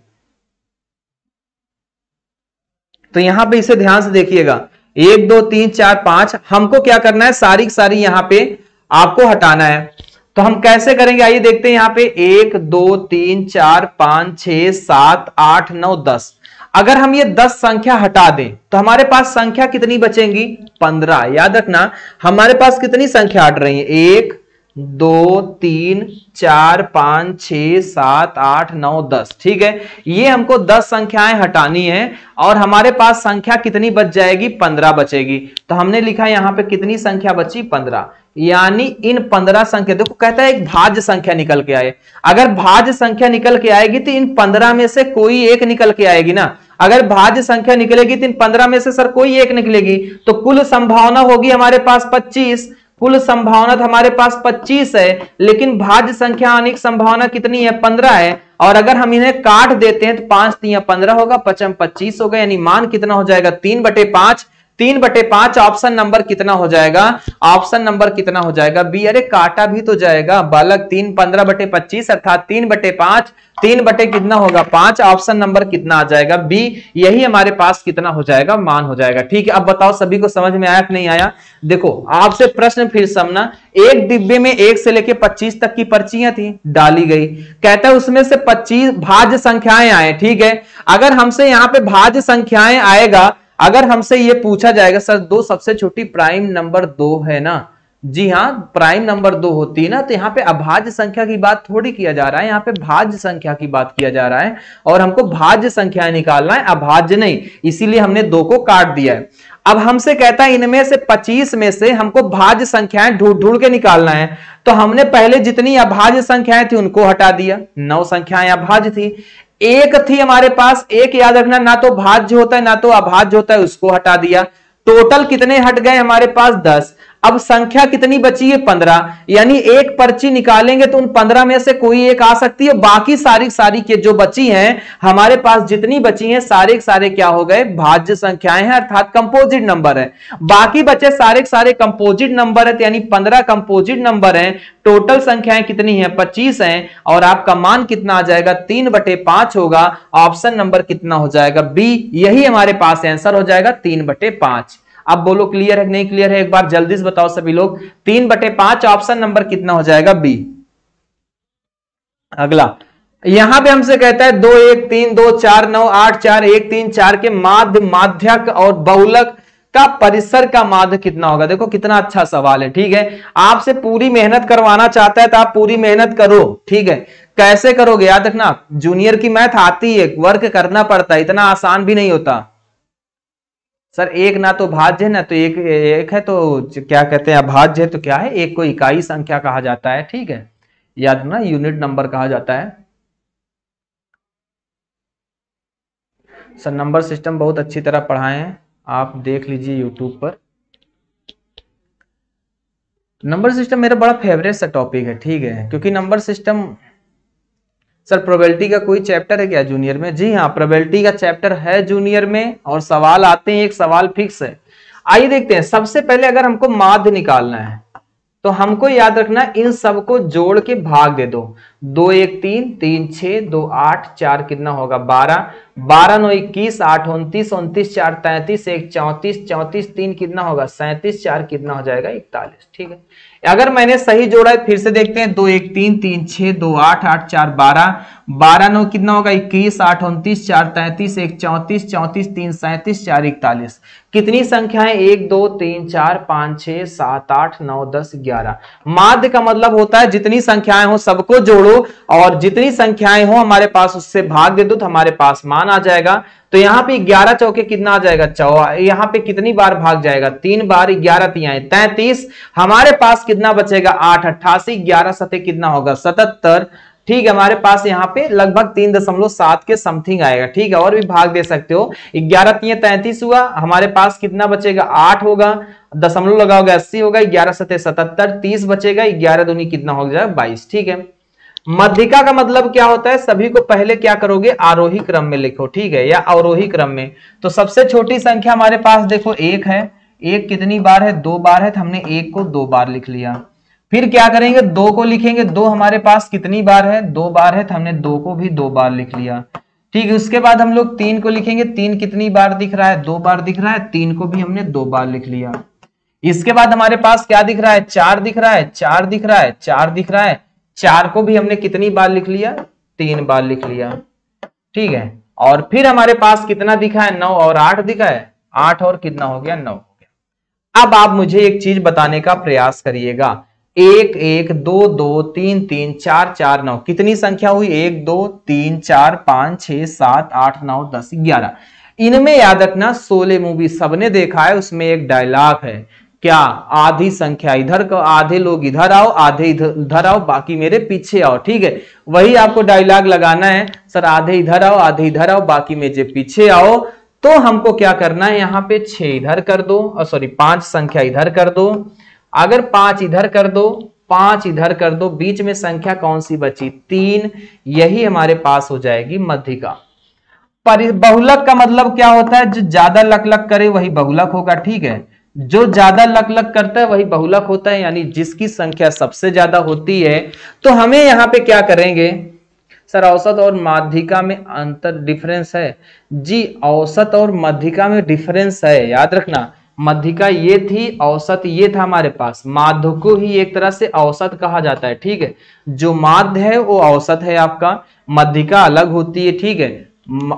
तो यहां पे इसे ध्यान से देखिएगा, 1 2 3 4 5 हमको क्या करना है, सारी सारी यहां पे आपको हटाना है। तो हम कैसे करेंगे, आइए देखते हैं। यहां पे 1 2 3 4 5 6 7 8 9 10, अगर हम ये 10 संख्या हटा दें तो हमारे पास संख्या कितनी बचेंगी, 15। याद रखना हमारे पास कितनी संख्या हट रही है, 1 2 3 4 5 6 7 8 9 10, ठीक है। ये हमको 10 संख्याएं हटानी है और हमारे पास संख्या कितनी बच जाएगी, 15 बचेगी। तो हमने लिखा यहां पे कितनी संख्या बची, 15। यानी इन 15 संख्या, देखो कहता है एक भाज्य संख्या निकल के आए। अगर भाज्य संख्या निकल के आएगी तो इन 15 में से कोई एक निकल के आएगी ना। अगर भाज्य संख्या निकलेगी तो इन 15 में से सर कोई एक निकलेगी, तो कुल संभावना होगी हमारे पास 25। कुल संभावना हमारे पास 25 है, लेकिन भाज्य संख्या आने की संभावना कितनी है, 15 है। और अगर हम इन्हें काट देते हैं तो 5 3 15 होगा, 5 25 होगा, यानी मान कितना हो जाएगा, 3/5। 3/5 ऑप्शन नंबर कितना हो जाएगा, ऑप्शन नंबर कितना हो जाएगा, बी। अरे काटा भी तो जाएगा बालक, 3 15/25 अर्थात 3/5, 3 बटे कितना होगा, 5। ऑप्शन नंबर कितना आ जाएगा, बी। यही हमारे पास कितना हो जाएगा, मान हो जाएगा, ठीक है। अब बताओ सभी को समझ में आया कि नहीं आया। देखो आपसे प्रश्न फिर समझना, एक डिब्बे में 1 से लेके 25 तक की पर्चियां थी, डाली गई, कहता है उसमें से 25 भाज्य संख्याएं आए, ठीक है। अगर हमसे यहाँ पे भाज्य संख्याएं आएगा, अगर हमसे ये पूछा जाएगा सर 2 सबसे छोटी प्राइम नंबर 2 है ना, जी हाँ प्राइम नंबर 2 होती है ना, तो यहाँ पे अभाज्य संख्या की बात थोड़ी किया जा रहा है, यहाँ पे भाज्य संख्या की बात किया जा रहा है और हमको भाज्य संख्या निकालना है, अभाज्य नहीं, इसीलिए हमने 2 को काट दिया है। अब हमसे कहता है इनमें से 25 में से हमको भाज्य संख्याएं ढूंढ ढूंढ के निकालना है, तो हमने पहले जितनी अभाज्य संख्याएं थी उनको हटा दिया, 9 संख्याएं अभाज्य थी। एक थी हमारे पास, एक याद रखना ना तो भाज्य होता है ना तो अभाज्य होता है, उसको हटा दिया। टोटल कितने हट गए हमारे पास, 10। अब संख्या कितनी बची है 15, यानी एक पर्ची निकालेंगे तो उन 15 में से कोई एक आ सकती है, बाकी सारी के जो बची हैं हमारे पास जितनी बची हैं सारे क्या हो गए, भाज्य संख्याएं हैं, अर्थात कंपोजिट नंबर है। बाकी बचे सारे कंपोजिट नंबर है, यानी 15 कंपोजिट नंबर हैं। टोटल संख्याएं कितनी है 25 हैं, और आपका मान कितना आ जाएगा 3/5 होगा। ऑप्शन नंबर कितना हो जाएगा बी, यही हमारे पास आंसर हो जाएगा 3/5। अब बोलो क्लियर है कि नहीं क्लियर है, एक बार जल्दी से बताओ सभी लोग। 3/5 ऑप्शन नंबर कितना हो जाएगा बी। अगला यहां पे हमसे कहता है 2 1 3 2 4 9 8 4 1 3 4 के माध्य, माध्यक और बहुलक का परिसर का माध्य कितना होगा। देखो कितना अच्छा सवाल है, ठीक है। आपसे पूरी मेहनत करवाना चाहता है तो आप पूरी मेहनत करो, ठीक है। कैसे करोगे याद रखना, जूनियर की मैथ आती है, वर्क करना पड़ता है, इतना आसान भी नहीं होता। सर एक ना तो भाज्य है ना तो एक है, तो क्या कहते हैं अभाज्य है, तो क्या है, एक को इकाई संख्या कहा जाता है, ठीक है। याद रखना यूनिट नंबर कहा जाता है। सर नंबर सिस्टम बहुत अच्छी तरह पढ़ाए हैं, आप देख लीजिए यूट्यूब पर। नंबर सिस्टम मेरा बड़ा फेवरेट सा टॉपिक है, ठीक है, क्योंकि नंबर सिस्टम। सर प्रोबेबिलिटी का कोई चैप्टर है क्या जूनियर में? जी हाँ, प्रोबेबिलिटी का चैप्टर है जूनियर में, और सवाल आते हैं, एक सवाल फिक्स है। आइए देखते हैं। सबसे पहले अगर हमको माध्य निकालना है तो हमको याद रखना इन सबको जोड़ के भाग दे दो। 2 1 3 3 6 2 8 4 कितना होगा 12, 12 9 21 8 29 29 4 33 1 34 34 3 कितना होगा 37 4 कितना हो जाएगा 41, ठीक है। अगर मैंने सही जोड़ा है फिर से देखते हैं। 2 1 3 3 6 2 8 8 4 12, 12 9 कितना होगा 21 8 29 4 33 1 34 34 3 37 4 41। कितनी संख्याएं 1 2 3 4 5 6 7 8 9 10 11। माध्य का मतलब होता है जितनी संख्याएं हो सबको जोड़ो और जितनी संख्याएं हो हमारे पास उससे भाग दे दो तो हमारे पास मान आ जाएगा। तो यहाँ पे 11 चौके कितना आ जाएगा 4, यहाँ पे कितनी बार भाग जाएगा 3 बार, 11 तिहाई 33। हमारे पास कितना बचेगा 8 88, 11 सते कितना होगा 77, ठीक है। हमारे पास यहाँ पे लगभग 3.7 के समथिंग आएगा, ठीक है। और भी भाग दे सकते हो। 11 तिहाई 33 हुआ, हमारे पास कितना बचेगा 8 होगा, दशमलव लगाओगे 80 होगा, 11 सते 77, 30 बचेगा, 11 दूनी कितना हो जाएगा 22, ठीक है। मध्यिका का मतलब क्या होता है, सभी को पहले क्या करोगे आरोही क्रम में लिखो, ठीक है, या अवरोही क्रम में। तो सबसे छोटी संख्या हमारे पास देखो 1 है, 1 कितनी बार है 2 बार है, तो हमने 1 को 2 बार लिख लिया। फिर क्या करेंगे 2 को लिखेंगे, 2 हमारे पास कितनी बार है 2 बार है, तो हमने 2 को भी 2 बार लिख लिया, ठीक है। उसके बाद हम लोग 3 को लिखेंगे, 3 कितनी बार दिख रहा है 2 बार दिख रहा है, 3 को भी हमने 2 बार लिख लिया। इसके बाद हमारे पास क्या दिख रहा है 4 दिख रहा है, 4 दिख रहा है, 4 दिख रहा है, 4 को भी हमने कितनी बार लिख लिया 3 बार लिख लिया, ठीक है। और फिर हमारे पास कितना दिखा है 9 और 8 दिखा है, 8 और कितना हो गया 9 हो गया। अब आप मुझे एक चीज बताने का प्रयास करिएगा, 1 1 2 2 3 3 4 4 9 कितनी संख्या हुई 1 2 3 4 5 6 7 8 9 10 11। इनमें याद रखना 16 मूवी सबने देखा है, उसमें एक डायलॉग है क्या, आधी संख्या इधर को, आधे लोग इधर आओ, आधे इधर आओ, बाकी मेरे पीछे आओ, ठीक है। वही आपको डायलॉग लगाना है सर, आधे इधर आओ, आधे इधर आओ, बाकी मेरे पीछे आओ। तो हमको क्या करना है यहाँ पे 6 इधर कर दो, सॉरी 5 संख्या इधर कर दो। अगर 5 इधर कर दो 5 इधर कर दो, बीच में संख्या कौन सी बची 3, यही हमारे पास हो जाएगी मध्यिका। बहुलक का मतलब क्या होता है, जो ज्यादा लक करे वही बहुलक होगा, ठीक है। जो ज्यादा लक करता है वही बहुलक होता है, यानी जिसकी संख्या सबसे ज्यादा होती है। तो हमें यहाँ पे क्या करेंगे सर, औसत और माध्यिका में अंतर डिफरेंस है जी, औसत और मध्यिका में डिफरेंस है, याद रखना। मध्यिका ये थी, औसत ये था हमारे पास, माध्य को ही एक तरह से औसत कहा जाता है, ठीक है। जो माध्य है वो औसत है आपका, मध्यिका अलग होती है, ठीक है।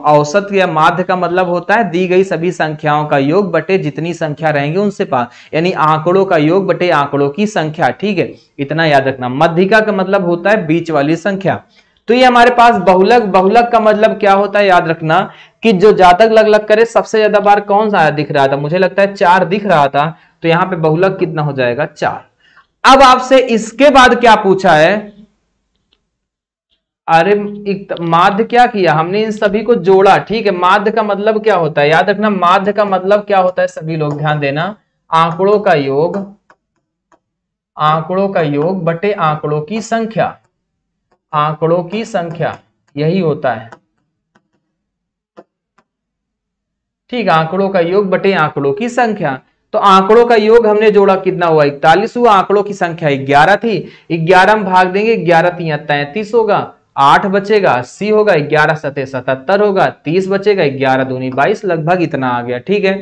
औसत या माध्य का मतलब होता है दी गई सभी संख्याओं का योग बटे जितनी संख्या रहेंगे उनसे पास, यानी आंकड़ों का योग बटे आंकड़ों की संख्या, ठीक है। इतना याद रखना। मध्यिका का मतलब होता है बीच वाली संख्या। तो ये हमारे पास बहुलक, बहुलक का मतलब क्या होता है याद रखना कि जो ज्यादा लग करे, सबसे ज्यादा बार कौन सा दिख रहा था, मुझे लगता है 4 दिख रहा था, तो यहाँ पे बहुलक कितना हो जाएगा 4। अब आपसे इसके बाद क्या पूछा है, अरे माध्य क्या किया हमने, इन सभी को जोड़ा, ठीक है। माध्य का मतलब क्या होता है याद रखना, माध्य का मतलब क्या होता है सभी लोग ध्यान देना, आंकड़ों का योग आंकड़ों का योग बटे आंकड़ों की संख्या, आंकड़ों की संख्या यही होता है। ठीक, आंकड़ों का योग बटे आंकड़ों की संख्या। तो आंकड़ों का योग हमने जोड़ा कितना हुआ 41 हुआ, आंकड़ों की संख्या 11 थी, 11 में भाग देंगे 11 3 33 होगा, 8 बचेगा 80 होगा, 11 7 77 होगा, 30 बचेगा, 11 दूनी 22, लगभग इतना आ गया। ठीक है,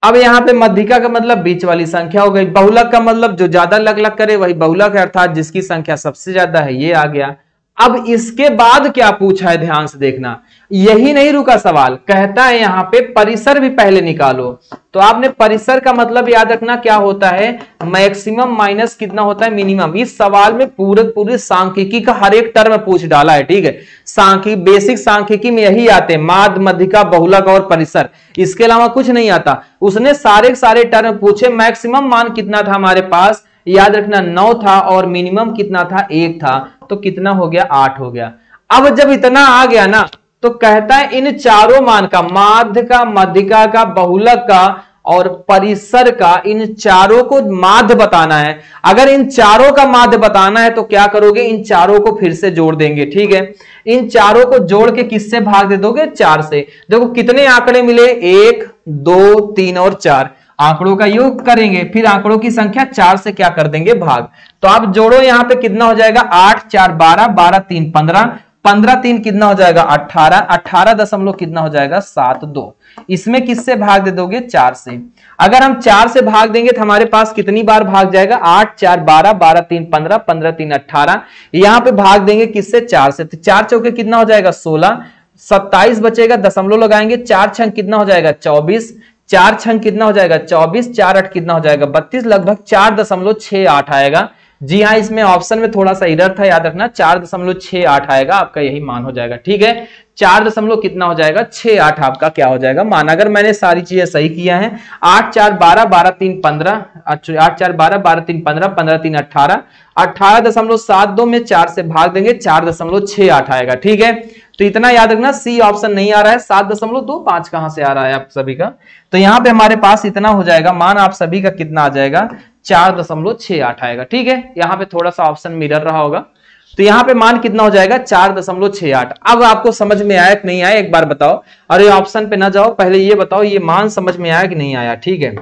अब यहाँ पे मध्यिका का मतलब बीच वाली संख्या हो गई, बहुलक का मतलब जो ज्यादा लग लग करे वही बहुलक है, अर्थात जिसकी संख्या सबसे ज्यादा है, ये आ गया। अब इसके बाद क्या पूछा है ध्यान से देखना, यही नहीं रुका सवाल, कहता है यहां पे परिसर भी पहले निकालो। तो आपने परिसर का मतलब याद रखना क्या होता है, मैक्सिमम माइनस कितना होता है मिनिमम। इस सवाल में पूरे सांख्यिकी का हर एक टर्म पूछ डाला है। ठीक है, सांख्यिकी बेसिक सांख्यिकी में यही आते हैं, माध्य, मध्यिका, बहुलक और परिसर, इसके अलावा कुछ नहीं आता। उसने सारे टर्म पूछे, मैक्सिमम मान कितना था हमारे पास, याद रखना 9 था, और मिनिमम कितना था 1 था, तो कितना हो गया 8 हो गया। अब जब इतना आ गया ना, तो कहता है इन चारों मान का, माध्य का, मध्यिका का, बहुलक का और परिसर का, इन चारों को माध्य बताना है। अगर इन चारों का माध्य बताना है तो क्या करोगे, इन चारों को फिर से जोड़ देंगे। ठीक है, इन चारों को जोड़ के किससे भाग दे दोगे, 4 से। देखो कितने आंकड़े मिले, 1 2 3 और 4, आंकड़ों का योग करेंगे, फिर आंकड़ों की संख्या 4 से क्या कर देंगे, भाग। तो आप जोड़ो, यहां पे कितना हो जाएगा, 8 4 12, 12 3 15, 15 3 कितना हो जाएगा 18, 18 दशमलव कितना हो जाएगा 72। इसमें किससे भाग दे दोगे, 4 से। अगर हम 4 से भाग देंगे तो हमारे पास कितनी बार भाग जाएगा, 8 4 12, 12 3 15, 15 3 18, यहां पे भाग देंगे किससे, 4 से। तो 4 चौके कितना हो जाएगा 16, 27 बचेगा, दशमलव लगाएंगे, 4 छंग कितना हो जाएगा 24, 4 छंग कितना हो जाएगा 24, 4 8 कितना हो जाएगा 32, लगभग 4.68 आएगा। जी हाँ, इसमें ऑप्शन में थोड़ा सा इरर था, याद रखना 4.68 आएगा, आपका यही मान हो जाएगा। ठीक है, 4 कितना हो जाएगा 68 आपका क्या हो जाएगा मान। अगर मैंने सारी चीजें सही किया है, 8 4 12, 12 3 15, 8 4 12, 12 3 15, 15 3 18, 18.72 में 4 से भाग देंगे, 4.68 आएगा। ठीक है, तो इतना याद रखना, सी ऑप्शन नहीं आ रहा है, 7.25 कहां से आ रहा है आप सभी का। तो यहां पे हमारे पास इतना हो जाएगा मान, आप सभी का कितना आ जाएगा 4.68 आएगा। ठीक है, यहां पे थोड़ा सा ऑप्शन मिरर रहा होगा, तो यहां पे मान कितना हो जाएगा 4.68। अब आपको समझ में आया कि नहीं आया, एक बार बताओ। अरे ऑप्शन पे ना जाओ, पहले ये बताओ ये मान समझ में आया कि नहीं आया। ठीक है,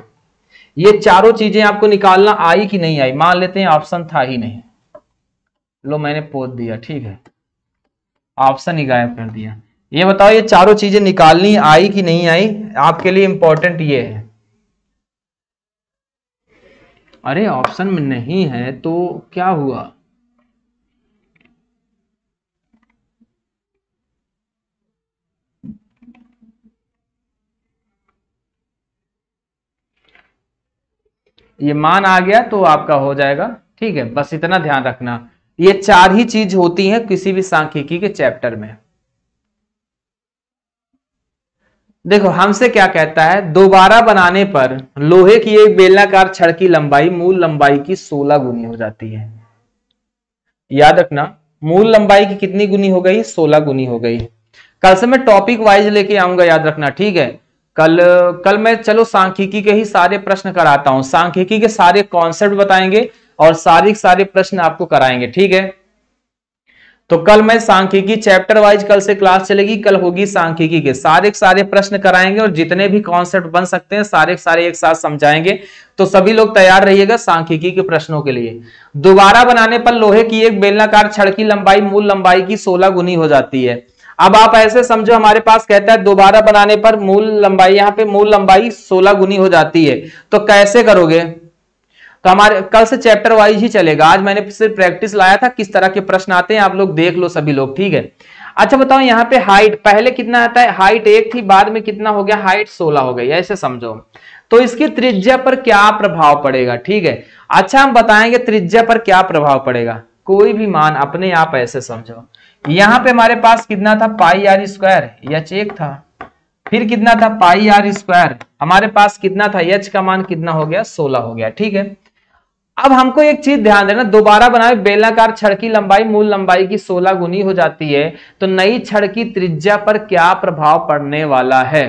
ये चारों चीजें आपको निकालना आई कि नहीं आई, मान लेते हैं ऑप्शन था ही नहीं, लो मैंने पोत दिया। ठीक है, ऑप्शन ही गायब कर दिया। ये बताओ ये चारों चीजें निकालनी आई कि नहीं आई, आपके लिए इंपॉर्टेंट ये है। अरे ऑप्शन में नहीं है तो क्या हुआ, ये मान आ गया तो आपका हो जाएगा। ठीक है, बस इतना ध्यान रखना, ये 4 ही चीज होती हैं किसी भी सांख्यिकी के चैप्टर में। देखो हमसे क्या कहता है, दोबारा बनाने पर लोहे की एक बेलनाकार छड़ की लंबाई मूल लंबाई की 16 गुनी हो जाती है। याद रखना, मूल लंबाई की कितनी गुनी हो गई, 16 गुनी हो गई। कल से मैं टॉपिक वाइज लेके आऊंगा, याद रखना। ठीक है, कल मैं चलो सांख्यिकी के ही सारे प्रश्न कराता हूं, सांख्यिकी के सारे कॉन्सेप्ट बताएंगे और सारे प्रश्न आपको कराएंगे। ठीक है, तो कल मैं सांख्यिकी चैप्टर वाइज कल से क्लास चलेगी, कल होगी सांख्यिकी के सारे प्रश्न कराएंगे और जितने भी कॉन्सेप्ट बन सकते हैं सारे एक साथ समझाएंगे। तो सभी लोग तैयार रहिएगा सांख्यिकी के प्रश्नों के लिए। दोबारा बनाने पर लोहे की एक बेलनाकार छड़ की लंबाई मूल लंबाई की 16 गुनी हो जाती है। अब आप ऐसे समझो, हमारे पास कहता है दोबारा बनाने पर मूल लंबाई, यहाँ पे मूल लंबाई 16 गुनी हो जाती है, तो कैसे करोगे। तो हमारे कल से चैप्टर वाइज ही चलेगा, आज मैंने सिर्फ प्रैक्टिस लाया था किस तरह के प्रश्न आते हैं, आप लोग देख लो सभी लोग। ठीक है, अच्छा बताओ यहाँ पे हाइट पहले कितना आता है, हाइट 1 थी, बाद में कितना हो गया, हाइट 16 हो गई, ऐसे समझो। तो इसकी त्रिज्या पर क्या प्रभाव पड़ेगा। ठीक है, अच्छा हम बताएंगे त्रिज्या पर क्या प्रभाव पड़ेगा, कोई भी मान अपने आप ऐसे समझो। यहां पे हमारे पास कितना था, पाई आर स्क्वायर, एच 1 था, फिर कितना था पाई आर स्क्वायर, हमारे पास कितना था, एच का मान कितना हो गया 16 हो गया। ठीक है, अब हमको एक चीज ध्यान देना, दोबारा बनाए बेलनाकार छड़ की लंबाई मूल लंबाई की 16 गुनी हो जाती है, तो नई छड़ की त्रिज्या पर क्या प्रभाव पड़ने वाला है।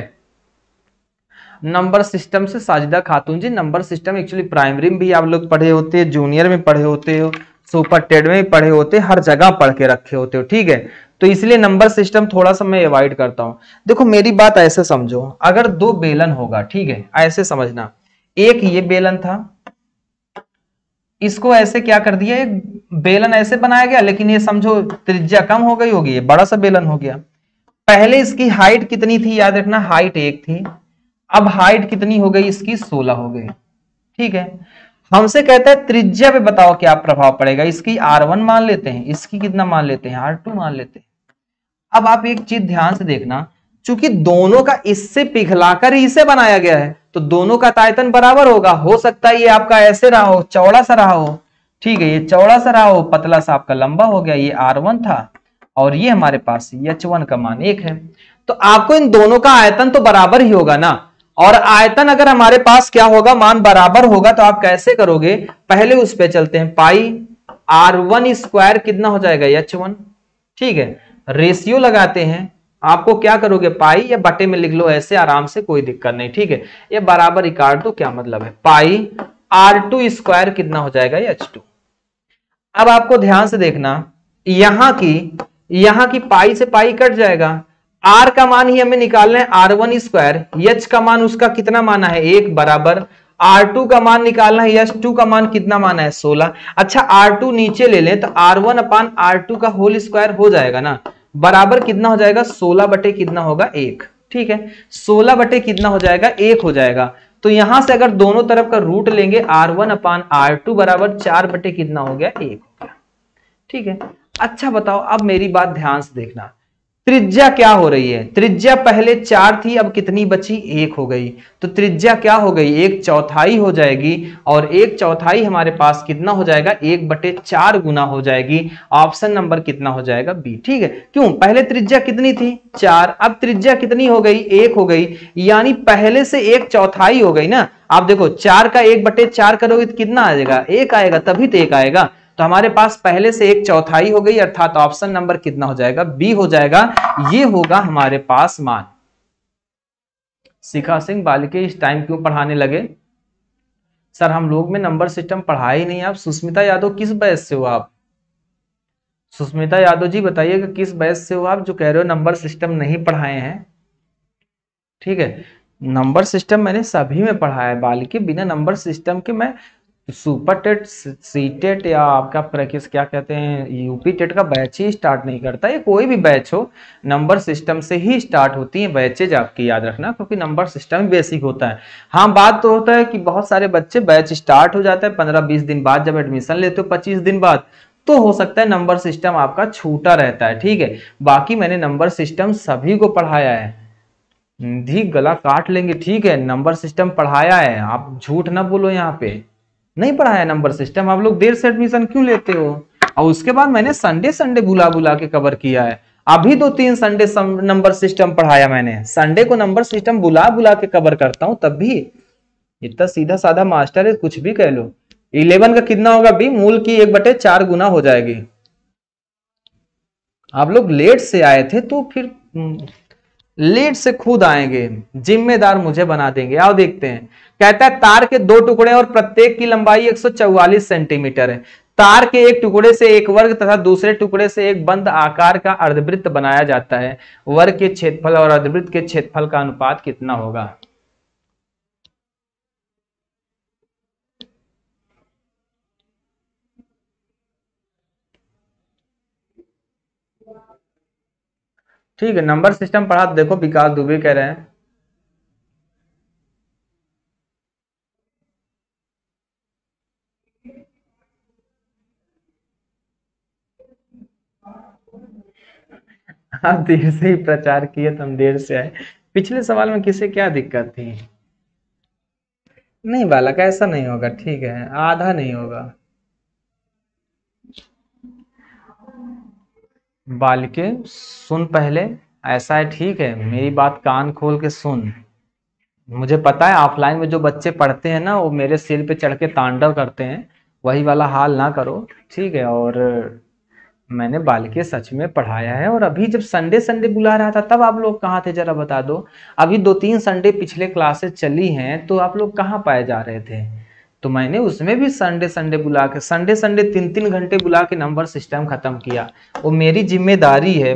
नंबर सिस्टम से साजिदा खातून जी, नंबर सिस्टम एक्चुअली प्राइमरी में भी आप लोग पढ़े होते हैं, जूनियर में पढ़े होते हो, सुपर टेड में भी पढ़े होते, हर जगह पढ़ के रखे होते हो, ठीक है। तो इसलिए नंबर सिस्टम थोड़ा सा मैं अवॉइड करता हूं। देखो मेरी बात ऐसे समझो, अगर दो बेलन होगा, ठीक है, ऐसे समझना, एक ये बेलन था, इसको ऐसे क्या कर दिया, एक बेलन ऐसे बनाया गया, लेकिन ये समझो त्रिज्या कम हो गई होगी, ये बड़ा सा बेलन हो गया। पहले इसकी हाइट कितनी थी, याद रखना, हाइट 1 थी। अब हाइट कितनी हो गई इसकी, 16 हो गई, ठीक है। हमसे कहता है त्रिज्या पे बताओ क्या प्रभाव पड़ेगा, इसकी R1 मान लेते हैं, इसकी कितना मान लेते हैं, R2 मान लेते हैं। अब आप एक चीज ध्यान से देखना, चूंकि दोनों का इससे पिघलाकर ही इसे बनाया गया है, तो दोनों का आयतन बराबर होगा। हो सकता है ये आपका ऐसे रहा हो, चौड़ा सा रहा हो, ठीक है, ये चौड़ा सा रहा हो, पतला सा आपका लंबा हो गया, ये R1 था और ये हमारे पास H1 का मान 1 है। तो आपको इन दोनों का आयतन तो बराबर ही होगा ना, और आयतन अगर हमारे पास क्या होगा, मान बराबर होगा, तो आप कैसे करोगे, पहले उस पे चलते हैं, पाई R1 स्क्वायर कितना हो जाएगा, H1, ठीक है। रेशियो लगाते हैं, आपको क्या करोगे, पाई या बटे में लिख लो, ऐसे आराम से, कोई दिक्कत नहीं, ठीक है। ये बराबर ही काट दो, क्या मतलब है, पाई R2 स्क्वायर कितना हो जाएगा, H2। अब आपको ध्यान से देखना, यहां की पाई से पाई कट जाएगा, R का मान ही हमें निकालना है R1 स्क्वायर, H का मान उसका कितना माना है 1 बराबर, R2 का मान निकालना है, H2 का मान कितना माना है 16। अच्छा R2 नीचे ले लें तो R1 अपान R2 का होल स्क्वायर हो जाएगा ना, बराबर कितना हो जाएगा, 16 बटे कितना होगा 1, ठीक है, 16 बटे कितना हो जाएगा 1 हो जाएगा। तो यहां से अगर दोनों तरफ का रूट लेंगे, R1 अपान R2 बराबर 4 बटे कितना हो गया 1 हो गया, ठीक है। अच्छा बताओ, अब मेरी बात ध्यान से देखना, त्रिज्या क्या हो रही है, त्रिज्या पहले 4 थी, अब कितनी बची, 1 हो गई। तो त्रिज्या क्या हो गई, 1/4 हो जाएगी, और 1/4 हमारे पास कितना हो जाएगा, 1/4 गुना हो जाएगी। ऑप्शन नंबर कितना हो जाएगा, बी, ठीक है। क्यों, पहले त्रिज्या कितनी थी 4, अब त्रिज्या कितनी हो गई, 1 हो गई, यानी पहले से 1/4 हो गई ना। आप देखो 4 का 1/4 करोगे तो कितना आएगा, 1 आएगा, तभी तो 1 आएगा। तो हमारे पास पहले से 1/4 हो गई, अर्थात ऑप्शन नंबर कितना हो जाएगा, बी हो जाएगा। ये होगा हमारे पास मान। शिखा सिंह बालिके इस टाइम क्यों पढ़ाने लगे, सर हम लोग में नंबर सिस्टम पढ़ा ही नहीं। आप सुष्मिता यादव किस बैच से हो आप, सुष्मिता यादव जी बताइएगा किस बैच से हो आप, जो कह रहे हो नंबर सिस्टम नहीं पढ़ाए हैं, ठीक है। नंबर सिस्टम मैंने सभी में पढ़ाया है बालिके, बिना नंबर सिस्टम के मैं सुपर टेट, सी टेट या आपका प्रैक्टिस क्या कहते हैं यूपी टेट का बैच ही स्टार्ट नहीं करता। ये कोई भी बैच हो, नंबर सिस्टम से ही स्टार्ट होती है बैचेज, आपकी याद रखना, क्योंकि नंबर सिस्टम बेसिक होता है। हाँ बात तो होता है कि बहुत सारे बच्चे बैच स्टार्ट हो जाता है 15-20 दिन बाद, जब एडमिशन लेते हो 25 दिन बाद, तो हो सकता है नंबर सिस्टम आपका छूटा रहता है, ठीक है। बाकी मैंने नंबर सिस्टम सभी को पढ़ाया है, ठीक, गला काट लेंगे, ठीक है, नंबर सिस्टम पढ़ाया है, आप झूठ ना बोलो, यहाँ पे नहीं पढ़ाया नंबर सिस्टम। आप लोग देर से एडमिशन क्यों लेते हो, और उसके बाद मैंने संडे बुला बुला के कवर किया है, अभी 2-3 संडे नंबर सिस्टम पढ़ाया मैंने, संडे को नंबर सिस्टम बुला बुला के कवर करता हूं, तब भी इतना सीधा साधा मास्टर है, कुछ भी कह लो। 11 का कितना होगा बी, मूल की 1/4 गुना हो जाएगी। आप लोग लेट से आए थे तो फिर लेट से खुद आएंगे, जिम्मेदार मुझे बना देंगे। आओ देखते हैं, कहता है तार के 2 टुकड़े और प्रत्येक की लंबाई 144 सेंटीमीटर है। तार के एक टुकड़े से एक वर्ग तथा दूसरे टुकड़े से एक बंद आकार का अर्धवृत्त बनाया जाता है। वर्ग के क्षेत्रफल और अर्धवृत्त के क्षेत्रफल का अनुपात कितना होगा। ठीक है, नंबर सिस्टम पढ़ा, देखो विकास दुबे कह रहे हैं। आप देर से ही प्रचार किए तो हम देर से आए। पिछले सवाल में किसे क्या दिक्कत थी, नहीं बालक ऐसा नहीं होगा, ठीक है, आधा नहीं होगा। बालिके सुन पहले, ऐसा है, ठीक है, मेरी बात कान खोल के सुन। मुझे पता है ऑफलाइन में जो बच्चे पढ़ते हैं ना, वो मेरे सिर पे चढ़ के तांडव करते हैं, वही वाला हाल ना करो, ठीक है। और मैंने बालिके सच में पढ़ाया है। और अभी जब संडे संडे बुला रहा था तब आप लोग कहाँ थे जरा बता दो। अभी 2-3 संडे पिछले क्लासेस चली हैं तो आप लोग कहाँ पाए जा रहे थे। तो मैंने उसमें भी संडे संडे बुला के, संडे संडे 3-3 घंटे बुला के नंबर सिस्टम खत्म किया। वो मेरी जिम्मेदारी है।